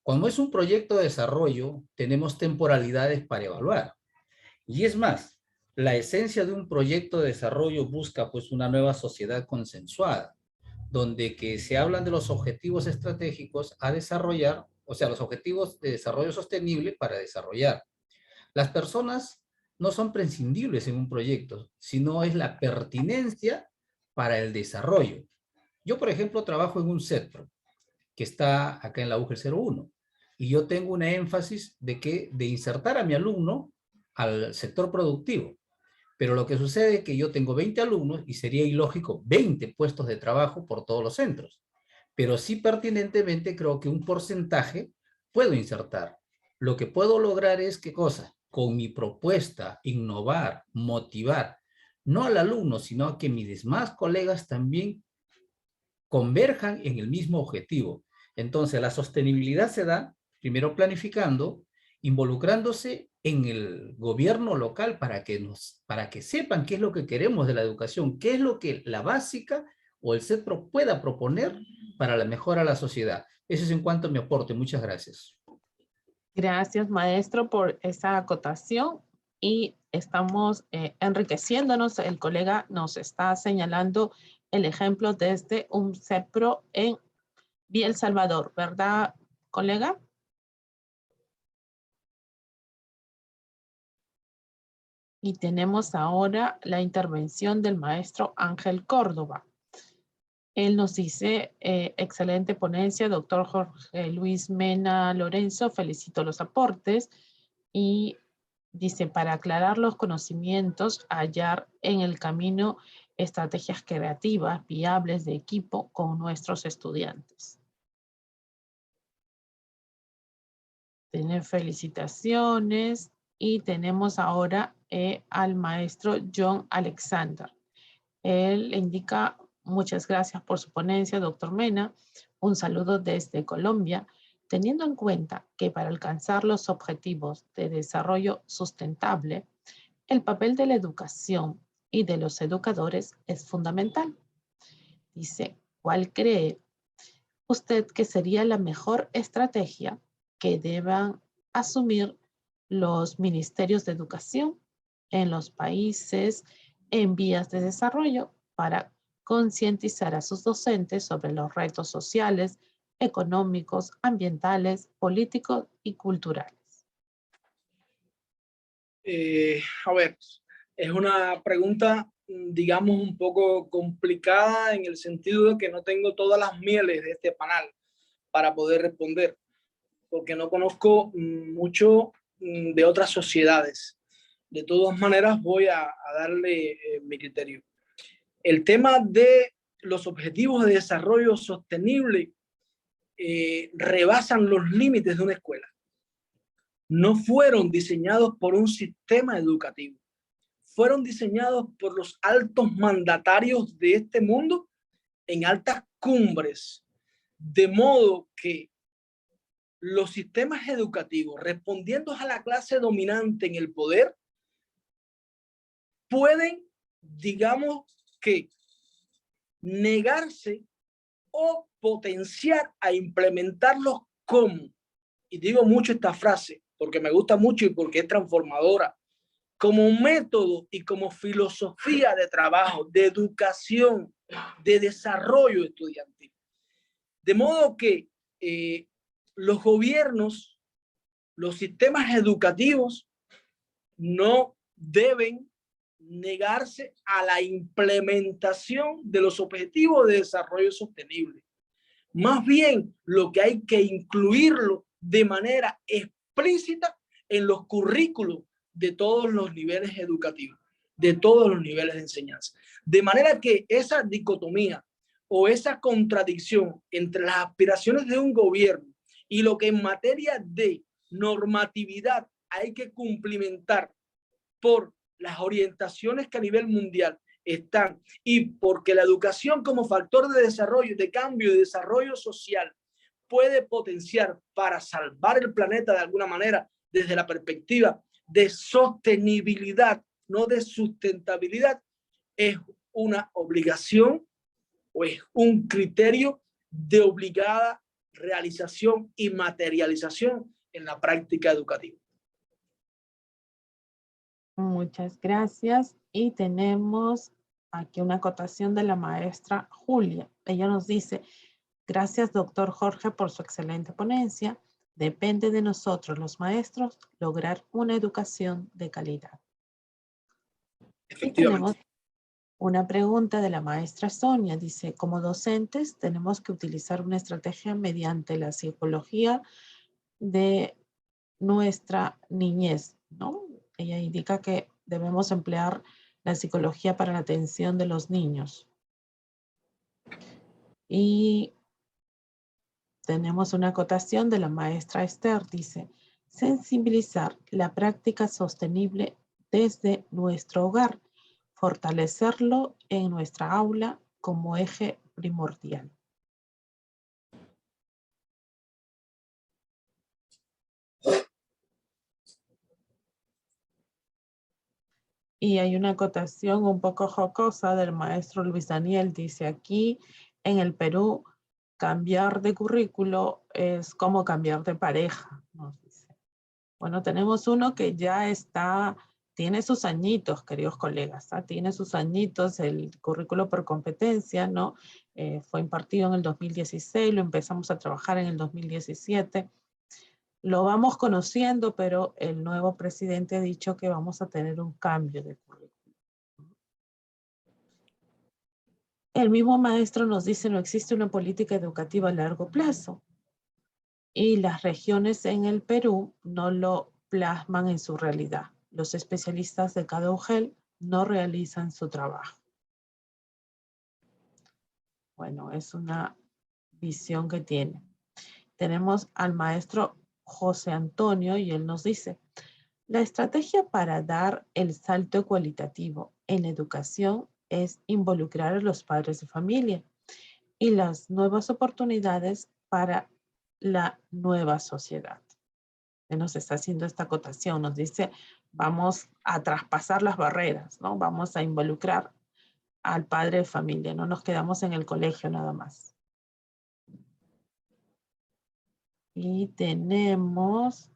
Cuando es un proyecto de desarrollo, tenemos temporalidades para evaluar. Y es más, la esencia de un proyecto de desarrollo busca pues una nueva sociedad consensuada, donde que se hablan de los objetivos estratégicos a desarrollar, o sea, los objetivos de desarrollo sostenible para desarrollar. Las personas no son prescindibles en un proyecto, sino es la pertinencia para el desarrollo. Yo, por ejemplo, trabajo en un centro que está acá en la UGEL 01 y yo tengo una énfasis de insertar a mi alumno al sector productivo. Pero lo que sucede es que yo tengo 20 alumnos y sería ilógico 20 puestos de trabajo por todos los centros. Pero sí pertinentemente creo que un porcentaje puedo insertar. Lo que puedo lograr es, ¿qué cosa? Con mi propuesta, innovar, motivar, no al alumno, sino a que mis demás colegas también converjan en el mismo objetivo. Entonces, la sostenibilidad se da, primero planificando, involucrándose en el gobierno local para que sepan qué es lo que queremos de la educación, qué es lo que la básica o el CEPRO pueda proponer para la mejora de la sociedad. Eso es en cuanto a mi aporte. Muchas gracias. Gracias, maestro, por esa acotación. Y estamos enriqueciéndonos. El colega nos está señalando el ejemplo desde un CEPRO en Vía El Salvador, ¿verdad, colega? Y tenemos ahora la intervención del maestro Ángel Córdoba. Él nos dice, excelente ponencia, doctor Jorge Luis Mena Lorenzo, felicito los aportes. Y dice, para aclarar los conocimientos, hallar en el camino estrategias creativas, viables de equipo con nuestros estudiantes. Tienen felicitaciones y tenemos ahora al maestro John Alexander. Él le indica, muchas gracias por su ponencia, doctor Mena. Un saludo desde Colombia. Teniendo en cuenta que para alcanzar los objetivos de desarrollo sustentable, el papel de la educación y de los educadores es fundamental. Dice, ¿cuál cree usted que sería la mejor estrategia que deban asumir los ministerios de educación en los países en vías de desarrollo para concientizar a sus docentes sobre los retos sociales, económicos, ambientales, políticos y culturales? A ver, es una pregunta, digamos, un poco complicada en el sentido de que no tengo todas las mieles de este panel para poder responder, porque no conozco mucho de otras sociedades. De todas maneras, voy a darle mi criterio. El tema de los objetivos de desarrollo sostenible rebasan los límites de una escuela. No fueron diseñados por un sistema educativo. Fueron diseñados por los altos mandatarios de este mundo en altas cumbres, de modo que los sistemas educativos, respondiendo a la clase dominante en el poder, pueden, digamos que, negarse o potenciar a implementarlos como, y digo mucho esta frase porque me gusta mucho y porque es transformadora, como método y como filosofía de trabajo, de educación, de desarrollo estudiantil. De modo que los gobiernos, los sistemas educativos no deben negarse a la implementación de los objetivos de desarrollo sostenible. Más bien, lo que hay que incluirlo de manera explícita en los currículos de todos los niveles educativos, de todos los niveles de enseñanza. De manera que esa dicotomía o esa contradicción entre las aspiraciones de un gobierno y lo que en materia de normatividad hay que cumplimentar por las orientaciones que a nivel mundial están y porque la educación como factor de desarrollo, de cambio y desarrollo social puede potenciar para salvar el planeta de alguna manera desde la perspectiva de sostenibilidad, no de sustentabilidad, es una obligación o es un criterio de obligada realización y materialización en la práctica educativa. Muchas gracias. Y tenemos aquí una acotación de la maestra Julia. Ella nos dice, gracias doctor Jorge por su excelente ponencia. Depende de nosotros los maestros lograr una educación de calidad. Y tenemos una pregunta de la maestra Sonia. Dice, como docentes tenemos que utilizar una estrategia mediante la psicología de nuestra niñez, ¿no? Ella indica que debemos emplear la psicología para la atención de los niños. Y Tenemos una acotación de la maestra Esther, dice, sensibilizar la práctica sostenible desde nuestro hogar, fortalecerlo en nuestra aula como eje primordial. Y hay una acotación un poco jocosa del maestro Luis Daniel, dice aquí, en el Perú, cambiar de currículo es como cambiar de pareja, nos dice. Bueno, tenemos uno que ya tiene sus añitos, queridos colegas, ¿ah? Tiene sus añitos, el currículo por competencia, ¿no? Fue impartido en el 2016, lo empezamos a trabajar en el 2017. Lo vamos conociendo, pero el nuevo presidente ha dicho que vamos a tener un cambio de currículo. El mismo maestro nos dice no existe una política educativa a largo plazo. Y las regiones en el Perú no lo plasman en su realidad. Los especialistas de cada UGEL no realizan su trabajo. Bueno, es una visión que tiene. Tenemos al maestro José Antonio y él nos dice, la estrategia para dar el salto cualitativo en educación es involucrar a los padres de familia y las nuevas oportunidades para la nueva sociedad. Él nos está haciendo esta acotación, nos dice, vamos a traspasar las barreras, ¿no? Vamos a involucrar al padre de familia, no nos quedamos en el colegio nada más. Y tenemos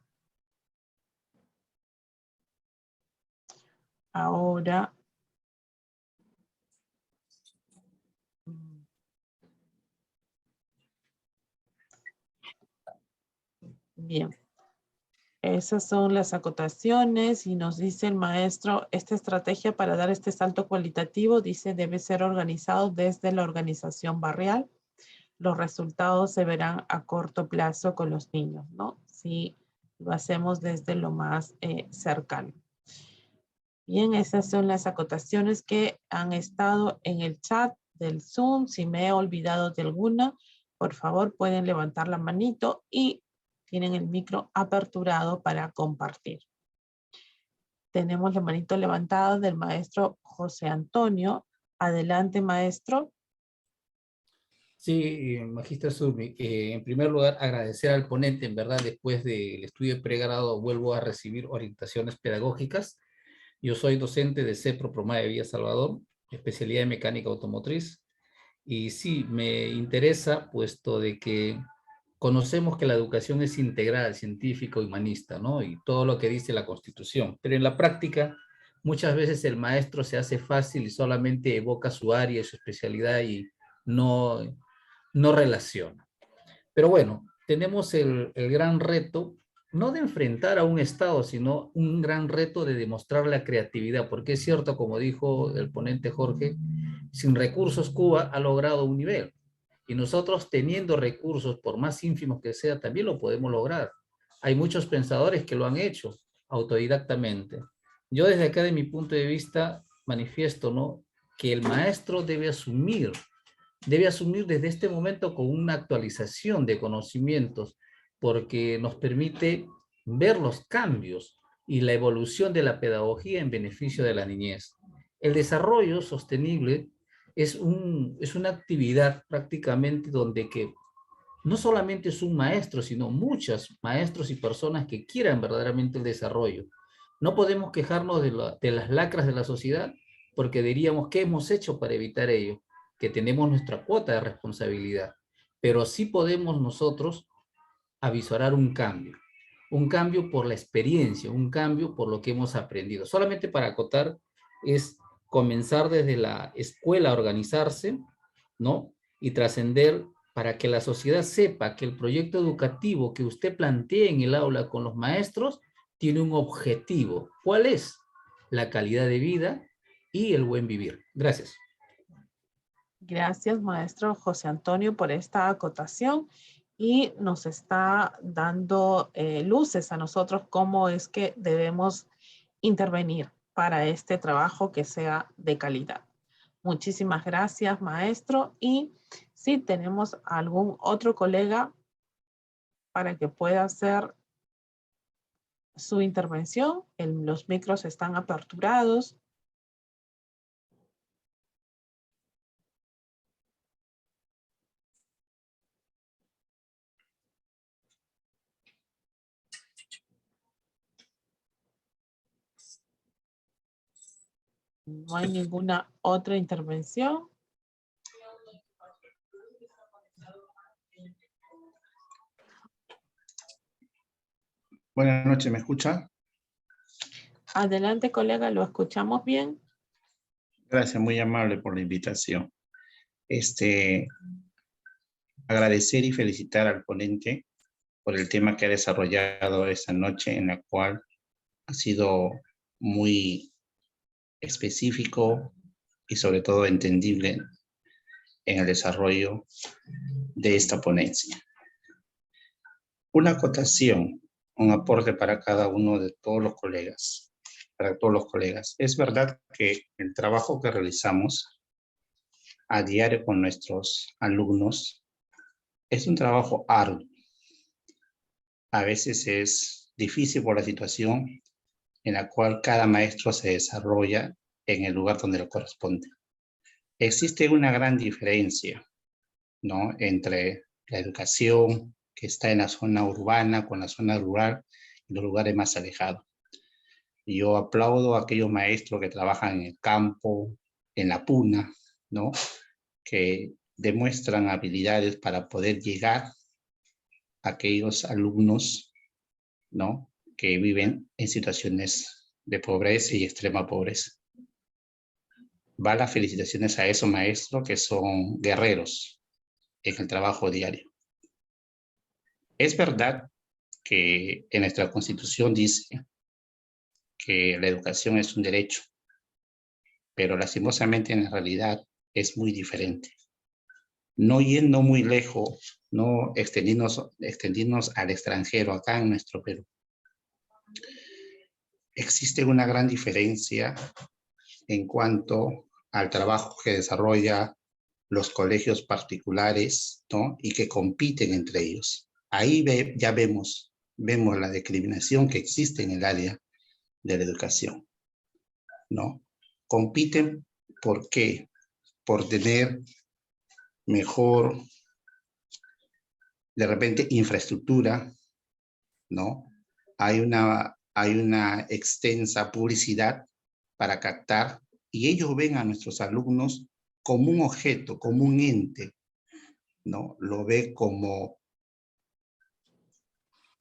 ahora bien. Esas son las acotaciones y nos dice el maestro, esta estrategia para dar este salto cualitativo, dice, debe ser organizado desde la organización barrial. Los resultados se verán a corto plazo con los niños, ¿no? Si lo hacemos desde lo más cercano. Bien, esas son las acotaciones que han estado en el chat del Zoom. Si me he olvidado de alguna, por favor pueden levantar la manito y tienen el micro aperturado para compartir. Tenemos la manito levantada del maestro José Antonio. Adelante, maestro. Sí, Magíster Zulmi, en primer lugar agradecer al ponente, en verdad después del estudio de pregrado vuelvo a recibir orientaciones pedagógicas. Yo soy docente de CEPRO Promade Villa Salvador, especialidad en mecánica automotriz, y sí, me interesa puesto de que conocemos que la educación es integral, científica, humanista, ¿no? Y todo lo que dice la Constitución, pero en la práctica muchas veces el maestro se hace fácil y solamente evoca su área y su especialidad y no relaciona. Pero bueno, tenemos el gran reto, no de enfrentar a un Estado, sino un gran reto de demostrar la creatividad, porque es cierto, como dijo el ponente Jorge, sin recursos Cuba ha logrado un nivel, y nosotros teniendo recursos, por más ínfimos que sea, también lo podemos lograr. Hay muchos pensadores que lo han hecho autodidactamente. Yo desde acá, de mi punto de vista, manifiesto, ¿no?, que el maestro debe asumir desde este momento con una actualización de conocimientos, porque nos permite ver los cambios y la evolución de la pedagogía en beneficio de la niñez. El desarrollo sostenible es una actividad prácticamente donde que no solamente es un maestro, sino muchos maestros y personas que quieran verdaderamente el desarrollo. No podemos quejarnos de las lacras de la sociedad, porque diríamos, ¿qué hemos hecho para evitar ello? Que tenemos nuestra cuota de responsabilidad, pero sí podemos nosotros avisorar un cambio por la experiencia, un cambio por lo que hemos aprendido. Solamente para acotar, es comenzar desde la escuela a organizarse, ¿no? Y trascender para que la sociedad sepa que el proyecto educativo que usted plantea en el aula con los maestros tiene un objetivo. ¿Cuál es? La calidad de vida y el buen vivir. Gracias. Gracias, maestro José Antonio, por esta acotación y nos está dando luces a nosotros cómo es que debemos intervenir para este trabajo que sea de calidad. Muchísimas gracias, maestro. Y si tenemos algún otro colega para que pueda hacer su intervención. Los micros están aperturados. No hay ninguna otra intervención. Buenas noches, ¿me escucha? Adelante, colega, lo escuchamos bien. Gracias, muy amable por la invitación. Agradecer y felicitar al ponente por el tema que ha desarrollado esta noche, en la cual ha sido muy específico y sobre todo entendible en el desarrollo de esta ponencia. Una acotación, un aporte para cada uno de todos los colegas, para todos los colegas. Es verdad que el trabajo que realizamos a diario con nuestros alumnos es un trabajo arduo. A veces es difícil por la situación en la cual cada maestro se desarrolla en el lugar donde le corresponde. Existe una gran diferencia, ¿no?, entre la educación que está en la zona urbana con la zona rural y los lugares más alejados. Yo aplaudo a aquellos maestros que trabajan en el campo, en la puna, ¿no?, que demuestran habilidades para poder llegar a aquellos alumnos, ¿no?, que viven en situaciones de pobreza y extrema pobreza. Va las felicitaciones a esos maestros que son guerreros en el trabajo diario. Es verdad que en nuestra Constitución dice que la educación es un derecho, pero lastimosamente en la realidad es muy diferente. No yendo muy lejos, no extendiéndonos al extranjero, acá en nuestro Perú. Existe una gran diferencia en cuanto al trabajo que desarrolla los colegios particulares, ¿no?, y que compiten entre ellos. Ahí ya vemos la discriminación que existe en el área de la educación, ¿no? Compiten, ¿por qué? Por tener mejor, de repente, infraestructura, ¿no? Hay una extensa publicidad para captar, y ellos ven a nuestros alumnos como un objeto, como un ente, ¿no? Lo ve como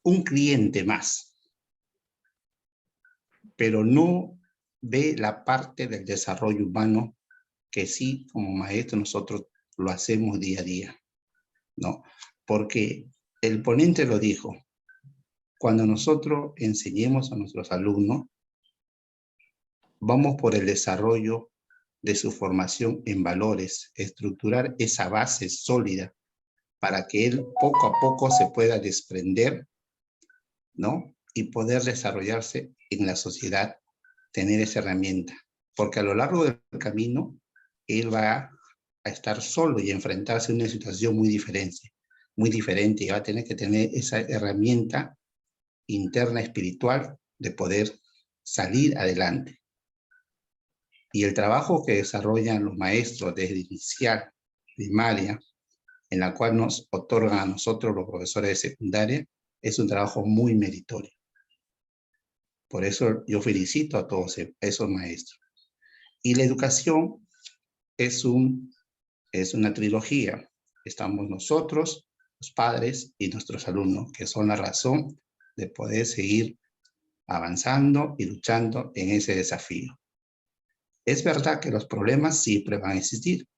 un cliente más, pero no ve la parte del desarrollo humano que sí, como maestros, nosotros lo hacemos día a día, ¿no? Porque el ponente lo dijo, cuando nosotros enseñemos a nuestros alumnos, vamos por el desarrollo de su formación en valores, estructurar esa base sólida para que él poco a poco se pueda desprender, ¿no?, y poder desarrollarse en la sociedad, tener esa herramienta. Porque a lo largo del camino, él va a estar solo y enfrentarse a una situación muy diferente, y va a tener que tener esa herramienta interna espiritual de poder salir adelante. Y el trabajo que desarrollan los maestros desde inicial, primaria, en la cual nos otorgan a nosotros los profesores de secundaria, es un trabajo muy meritorio. Por eso yo felicito a todos esos maestros. Y la educación es una trilogía. Estamos nosotros, los padres y nuestros alumnos, que son la razón de poder seguir avanzando y luchando en ese desafío. Es verdad que los problemas siempre van a existir,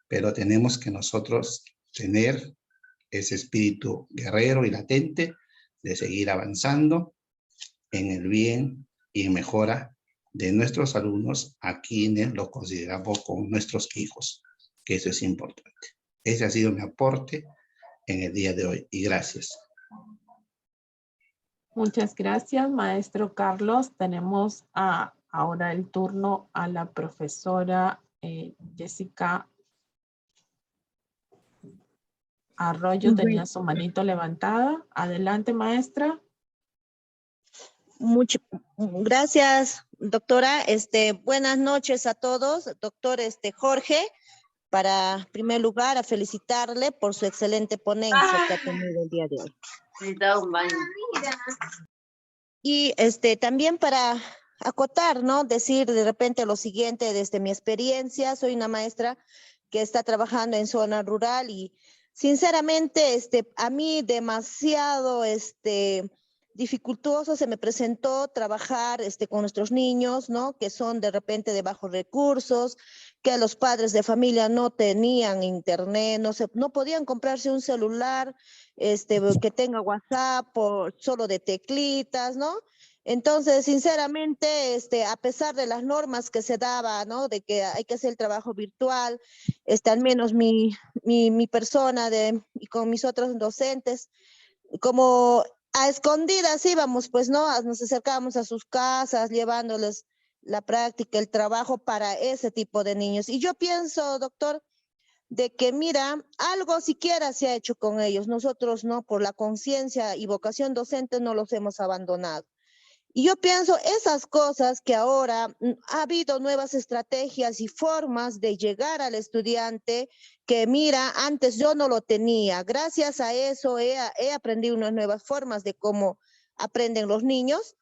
pero tenemos que nosotros tener ese espíritu guerrero y latente de seguir avanzando en el bien y en mejora de nuestros alumnos, a quienes los consideramos como nuestros hijos, que eso es importante. Ese ha sido mi aporte en el día de hoy, y gracias. Muchas gracias, maestro Carlos. Tenemos ahora el turno a la profesora Jessica Arroyo tenía su manito levantada. Adelante, maestra. Gracias, doctora. Buenas noches a todos. Doctor Jorge, en primer lugar, a felicitarle por su excelente ponencia que ha tenido el día de hoy. Y también para acotar, ¿no? Decir de repente lo siguiente desde mi experiencia. Soy una maestra que está trabajando en zona rural y sinceramente a mí demasiado dificultoso se me presentó trabajar con nuestros niños, ¿no? Que son de repente de bajos recursos, que los padres de familia no tenían internet, no podían comprarse un celular que tenga WhatsApp solo de teclitas, ¿no? Entonces, sinceramente, a pesar de las normas que se daba, ¿no? De que hay que hacer el trabajo virtual, al menos mi persona y con mis otros docentes, como a escondidas íbamos, pues, ¿no? Nos acercábamos a sus casas, llevándoles la práctica, el trabajo para ese tipo de niños. Y yo pienso, doctor, de que, mira, algo siquiera se ha hecho con ellos. Nosotros, ¿no? Por la conciencia y vocación docente no los hemos abandonado. Y yo pienso esas cosas que ahora ha habido nuevas estrategias y formas de llegar al estudiante que, mira, antes yo no lo tenía. Gracias a eso he aprendido unas nuevas formas de cómo aprenden los niños.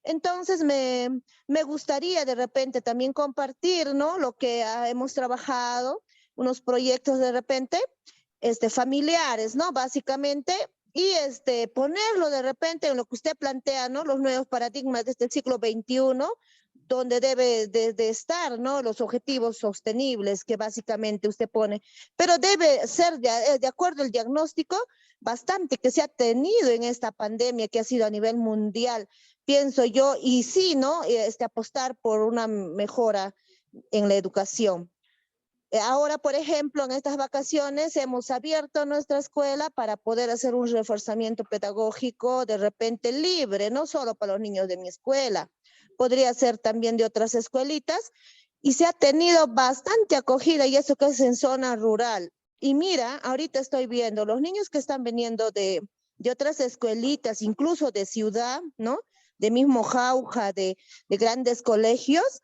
Entonces me gustaría de repente también compartir, ¿no? Lo que hemos trabajado, unos proyectos de repente familiares, ¿no? Básicamente. Y ponerlo de repente en lo que usted plantea, ¿no? Los nuevos paradigmas de este siglo XXI, donde debe de estar, ¿no? Los objetivos sostenibles que básicamente usted pone. Pero debe ser, de acuerdo al diagnóstico, bastante que se ha tenido en esta pandemia que ha sido a nivel mundial, pienso yo, y sí, ¿no? Apostar por una mejora en la educación. Ahora, por ejemplo, en estas vacaciones hemos abierto nuestra escuela para poder hacer un reforzamiento pedagógico de repente libre, no solo para los niños de mi escuela, podría ser también de otras escuelitas, y se ha tenido bastante acogida, y eso que es en zona rural. Y mira, ahorita estoy viendo los niños que están viniendo de otras escuelitas, incluso de ciudad, ¿no? De mismo Jauja, de grandes colegios.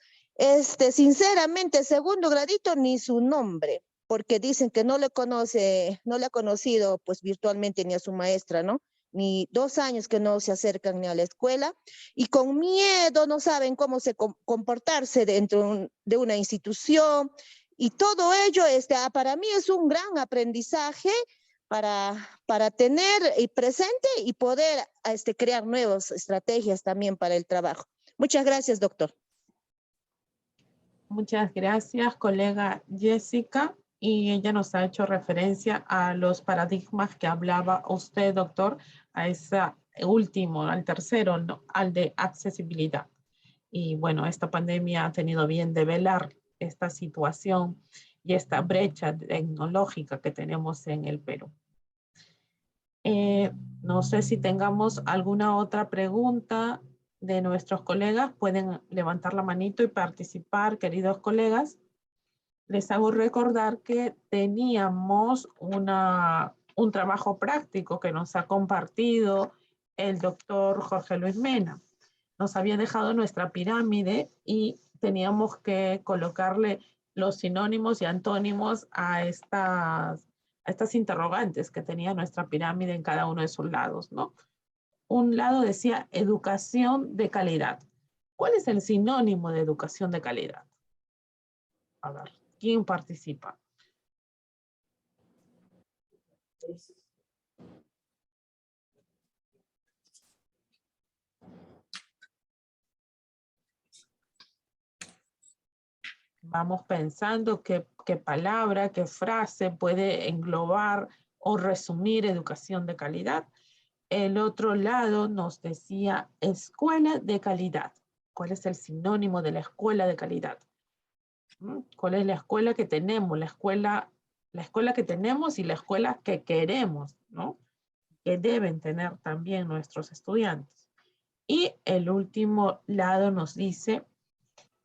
Sinceramente, segundo gradito ni su nombre, porque dicen que no le ha conocido pues virtualmente ni a su maestra, ¿no? Ni 2 años que no se acercan ni a la escuela y con miedo no saben cómo comportarse dentro de una institución y todo ello para mí es un gran aprendizaje para tener presente y poder crear nuevas estrategias también para el trabajo. Muchas gracias, doctor. Muchas gracias, colega Jessica. Y ella nos ha hecho referencia a los paradigmas que hablaba usted, doctor, a ese último, al tercero, ¿no? Al de accesibilidad. Y bueno, esta pandemia ha tenido bien de velar esta situación y esta brecha tecnológica que tenemos en el Perú. No sé si tengamos alguna otra pregunta de nuestros colegas. Pueden levantar la manito y participar, queridos colegas. Les hago recordar que teníamos un trabajo práctico que nos ha compartido el doctor Jorge Luis Mena. Nos había dejado nuestra pirámide y teníamos que colocarle los sinónimos y antónimos a estas interrogantes que tenía nuestra pirámide en cada uno de sus lados, ¿no? Un lado decía educación de calidad. ¿Cuál es el sinónimo de educación de calidad? A ver, ¿quién participa? Vamos pensando qué palabra, qué frase puede englobar o resumir educación de calidad. El otro lado nos decía escuela de calidad. ¿Cuál es el sinónimo de la escuela de calidad? ¿Cuál es la escuela que tenemos? La escuela que tenemos y la escuela que queremos, ¿no? Que deben tener también nuestros estudiantes. Y el último lado nos dice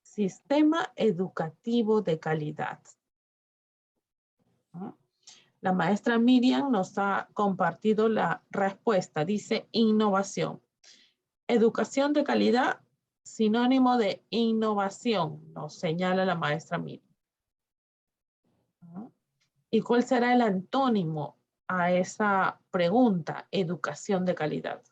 sistema educativo de calidad. La maestra Miriam nos ha compartido la respuesta. Dice innovación. Educación de calidad, sinónimo de innovación, nos señala la maestra Miriam. ¿Y cuál será el antónimo a esa pregunta? Educación de calidad.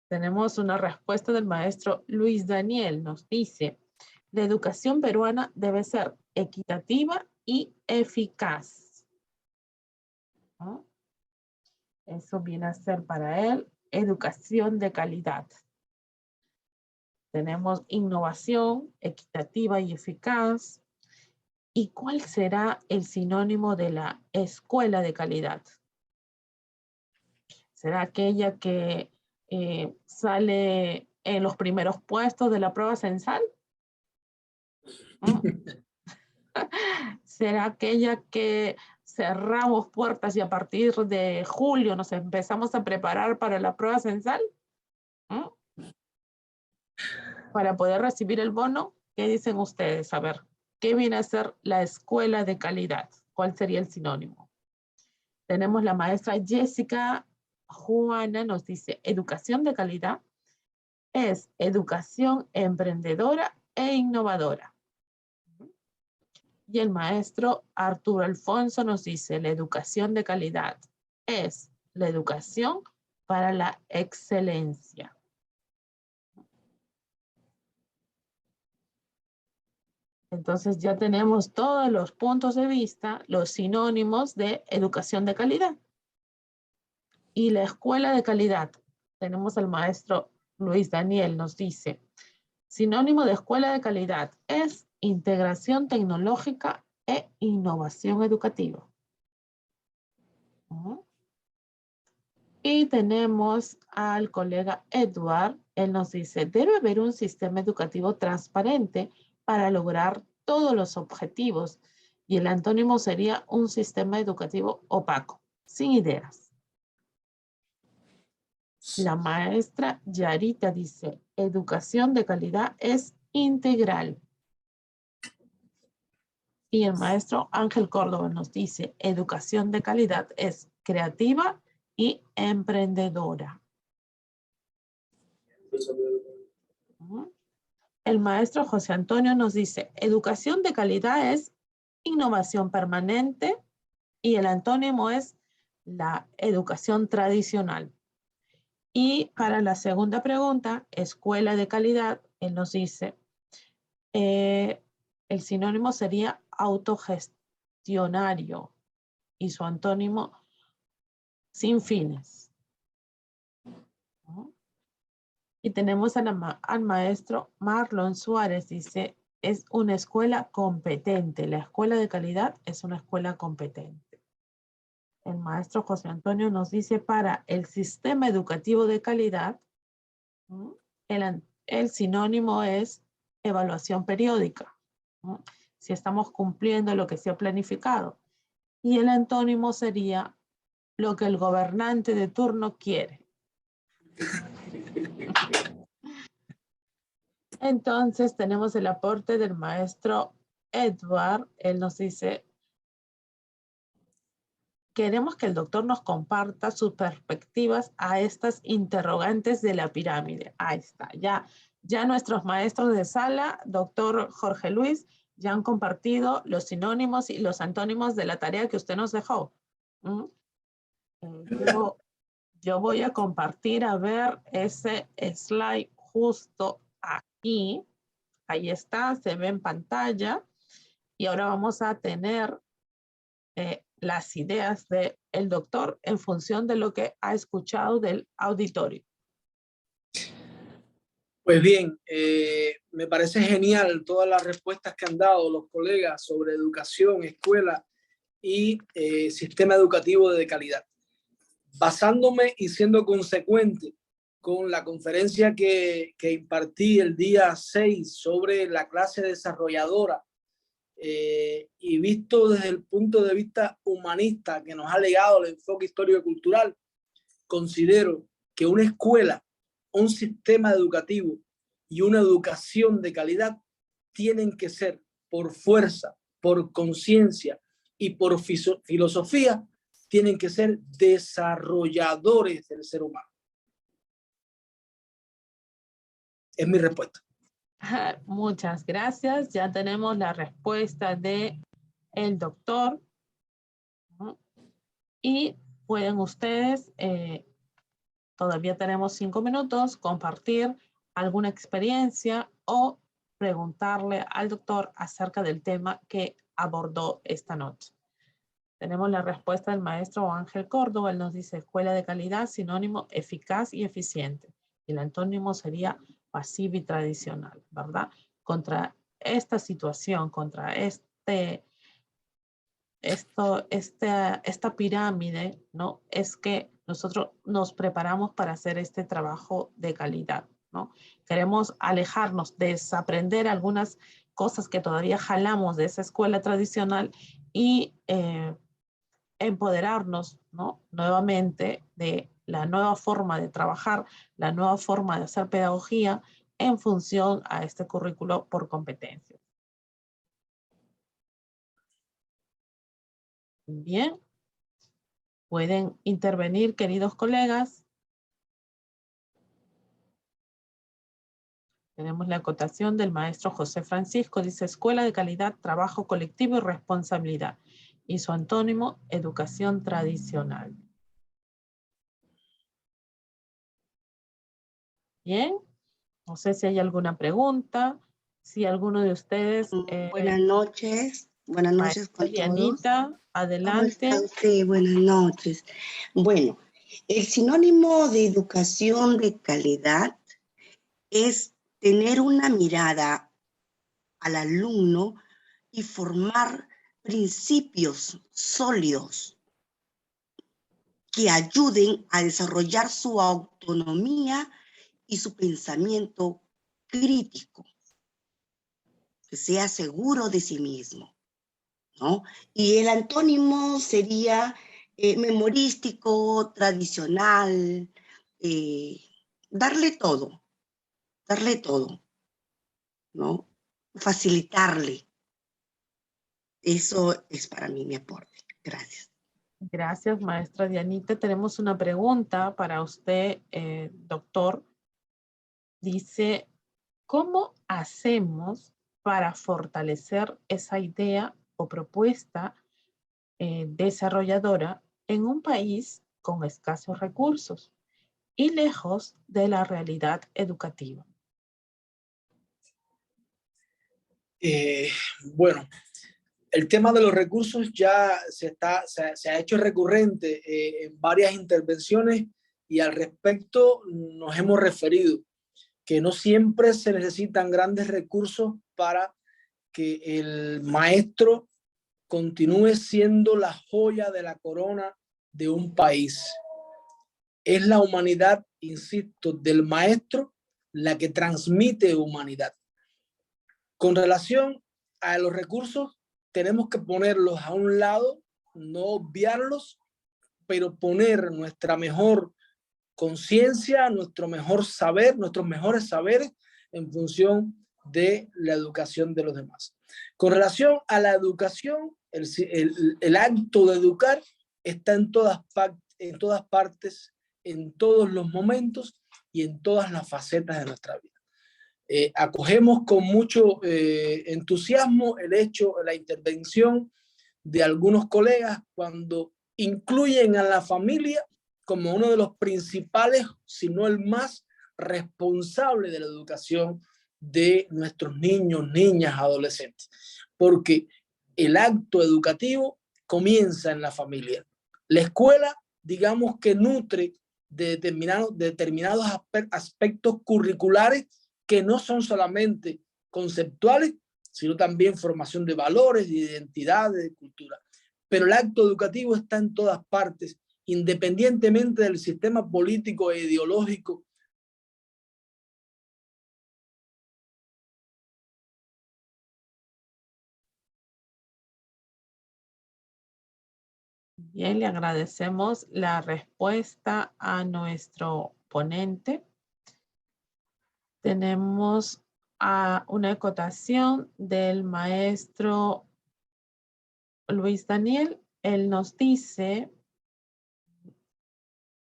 Tenemos una respuesta del maestro Luis Daniel. Nos dice, la educación peruana debe ser equitativa y eficaz. ¿No? Eso viene a ser para él educación de calidad. Tenemos innovación, equitativa y eficaz. ¿Y cuál será el sinónimo de la escuela de calidad? ¿Será aquella que sale en los primeros puestos de la prueba censal? ¿Será aquella que cerramos puertas y a partir de julio nos empezamos a preparar para la prueba censal? Para poder recibir el bono, ¿qué dicen ustedes? A ver, ¿qué viene a ser la escuela de calidad? ¿Cuál sería el sinónimo? Tenemos la maestra Jessica Juana, nos dice, educación de calidad es educación emprendedora e innovadora. Y el maestro Arturo Alfonso nos dice, la educación de calidad es la educación para la excelencia. Entonces ya tenemos todos los puntos de vista, los sinónimos de educación de calidad. Y la escuela de calidad, tenemos al maestro Luis Daniel, nos dice, sinónimo de escuela de calidad es integración tecnológica e innovación educativa. Y tenemos al colega Edward, él nos dice, debe haber un sistema educativo transparente para lograr todos los objetivos. Y el antónimo sería un sistema educativo opaco, sin ideas. La maestra Yarita dice, educación de calidad es integral. Y el maestro Ángel Córdoba nos dice, educación de calidad es creativa y emprendedora. El maestro José Antonio nos dice, educación de calidad es innovación permanente y el antónimo es la educación tradicional. Y para la segunda pregunta, escuela de calidad, él nos dice, el sinónimo sería autogestionario y su antónimo sin fines. Y tenemos al maestro Marlon Suárez, dice, es una escuela competente. La escuela de calidad es una escuela competente. El maestro José Antonio nos dice, para el sistema educativo de calidad, el sinónimo es evaluación periódica. Si estamos cumpliendo lo que se ha planificado. Y el antónimo sería lo que el gobernante de turno quiere. Entonces tenemos el aporte del maestro Edward. Él nos dice, queremos que el doctor nos comparta sus perspectivas a estas interrogantes de la pirámide. Ahí está, ya nuestros maestros de sala, doctor Jorge Luis, ya han compartido los sinónimos y los antónimos de la tarea que usted nos dejó. Yo voy a compartir, a ver, ese slide justo aquí. Ahí está, se ve en pantalla. Y ahora vamos a tener las ideas del doctor en función de lo que ha escuchado del auditorio. Pues bien, me parece genial todas las respuestas que han dado los colegas sobre educación, escuela y sistema educativo de calidad. Basándome y siendo consecuente con la conferencia que impartí el día 6 sobre la clase desarrolladora y visto desde el punto de vista humanista que nos ha legado el enfoque histórico-cultural, considero que una escuela, un sistema educativo y una educación de calidad tienen que ser por fuerza, por conciencia y por filosofía, tienen que ser desarrolladores del ser humano. Es mi respuesta. Muchas gracias. Ya tenemos la respuesta de el doctor. Y pueden ustedes, todavía tenemos 5 minutos, compartir alguna experiencia o preguntarle al doctor acerca del tema que abordó esta noche. Tenemos la respuesta del maestro Ángel Córdoba. Él nos dice: escuela de calidad, sinónimo eficaz y eficiente. Y el antónimo sería pasivo y tradicional, ¿verdad? Contra esta situación, contra esta pirámide, ¿no? Es que nosotros nos preparamos para hacer este trabajo de calidad, ¿no? Queremos alejarnos, desaprender algunas cosas que todavía jalamos de esa escuela tradicional y empoderarnos, ¿no? Nuevamente de la nueva forma de trabajar, la nueva forma de hacer pedagogía en función a este currículo por competencias. Bien. Pueden intervenir, queridos colegas. Tenemos la acotación del maestro José Francisco. Dice: escuela de calidad, trabajo colectivo y responsabilidad. Y su antónimo, educación tradicional. Bien. No sé si hay alguna pregunta. Si alguno de ustedes... buenas noches. Buenas noches con Dianita, todos. adelante. ¿Cómo está usted? Buenas noches. Bueno, el sinónimo de educación de calidad es tener una mirada al alumno y formar principios sólidos que ayuden a desarrollar su autonomía y su pensamiento crítico, que sea seguro de sí mismo, ¿no? Y el antónimo sería memorístico, tradicional, darle todo, ¿no? Facilitarle. Eso es para mí mi aporte. Gracias. Gracias, maestra Dianita. Tenemos una pregunta para usted, doctor. Dice: ¿cómo hacemos para fortalecer esa idea o propuesta desarrolladora en un país con escasos recursos y lejos de la realidad educativa? Bueno, el tema de los recursos ya se ha hecho recurrente en varias intervenciones y al respecto nos hemos referido que no siempre se necesitan grandes recursos para que el maestro continúe siendo la joya de la corona de un país. Es la humanidad, insisto, del maestro la que transmite humanidad. Con relación a los recursos, tenemos que ponerlos a un lado, no obviarlos, pero poner nuestra mejor conciencia, nuestro mejor saber, nuestros mejores saberes en función de la educación de los demás. Con relación a la educación, el acto de educar está en todas partes, en todos los momentos y en todas las facetas de nuestra vida. Acogemos con mucho entusiasmo la intervención de algunos colegas cuando incluyen a la familia como uno de los principales, si no el más responsable de la educación de nuestros niños, niñas, adolescentes. Porque el acto educativo comienza en la familia. La escuela, digamos que nutre de determinados aspectos curriculares que no son solamente conceptuales, sino también formación de valores, de identidades, de cultura. Pero el acto educativo está en todas partes, independientemente del sistema político e ideológico. Bien, le agradecemos la respuesta a nuestro ponente. Tenemos a una acotación del maestro Luis Daniel. Él nos dice,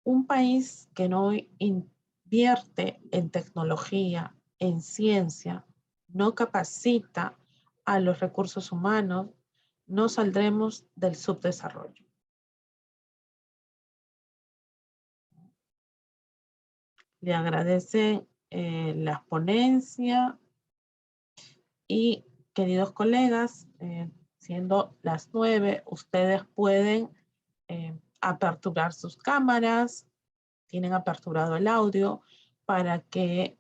un país que no invierte en tecnología, en ciencia, no capacita a los recursos humanos, no saldremos del subdesarrollo. Le agradecen la ponencia y, queridos colegas, siendo las 9, ustedes pueden aperturar sus cámaras, tienen aperturado el audio para que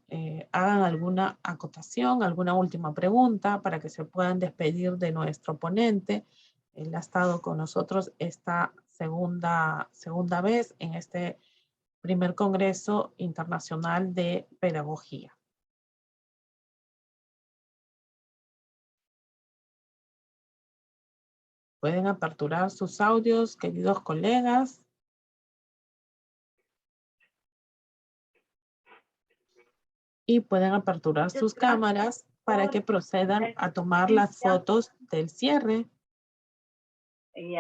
hagan alguna acotación, alguna última pregunta, para que se puedan despedir de nuestro ponente. Él ha estado con nosotros esta segunda vez en este primer Congreso Internacional de Pedagogía. Pueden aperturar sus audios, queridos colegas. Y pueden aperturar sus cámaras para que procedan a tomar las fotos del cierre.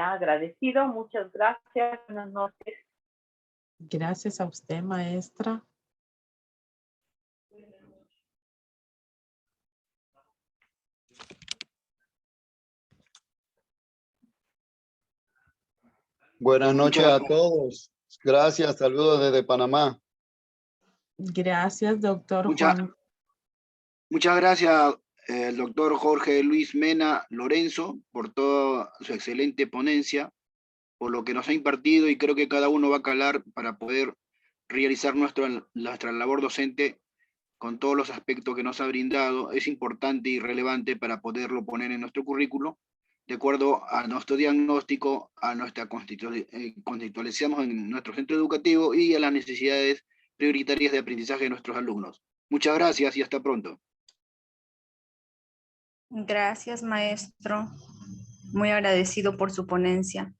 Agradecido, muchas gracias. Buenas noches. Gracias a usted, maestra. Buenas noches a todos. Gracias, saludos desde Panamá. Gracias, doctor Juan. Muchas gracias, el doctor Jorge Luis Mena Lorenzo, por toda su excelente ponencia, por lo que nos ha impartido, y creo que cada uno va a calar para poder realizar nuestra labor docente con todos los aspectos que nos ha brindado. Es importante y relevante para poderlo poner en nuestro currículo, de acuerdo a nuestro diagnóstico, a nuestra contextualización en nuestro centro educativo y a las necesidades prioritarias de aprendizaje de nuestros alumnos. Muchas gracias y hasta pronto. Gracias, maestro. Muy agradecido por su ponencia.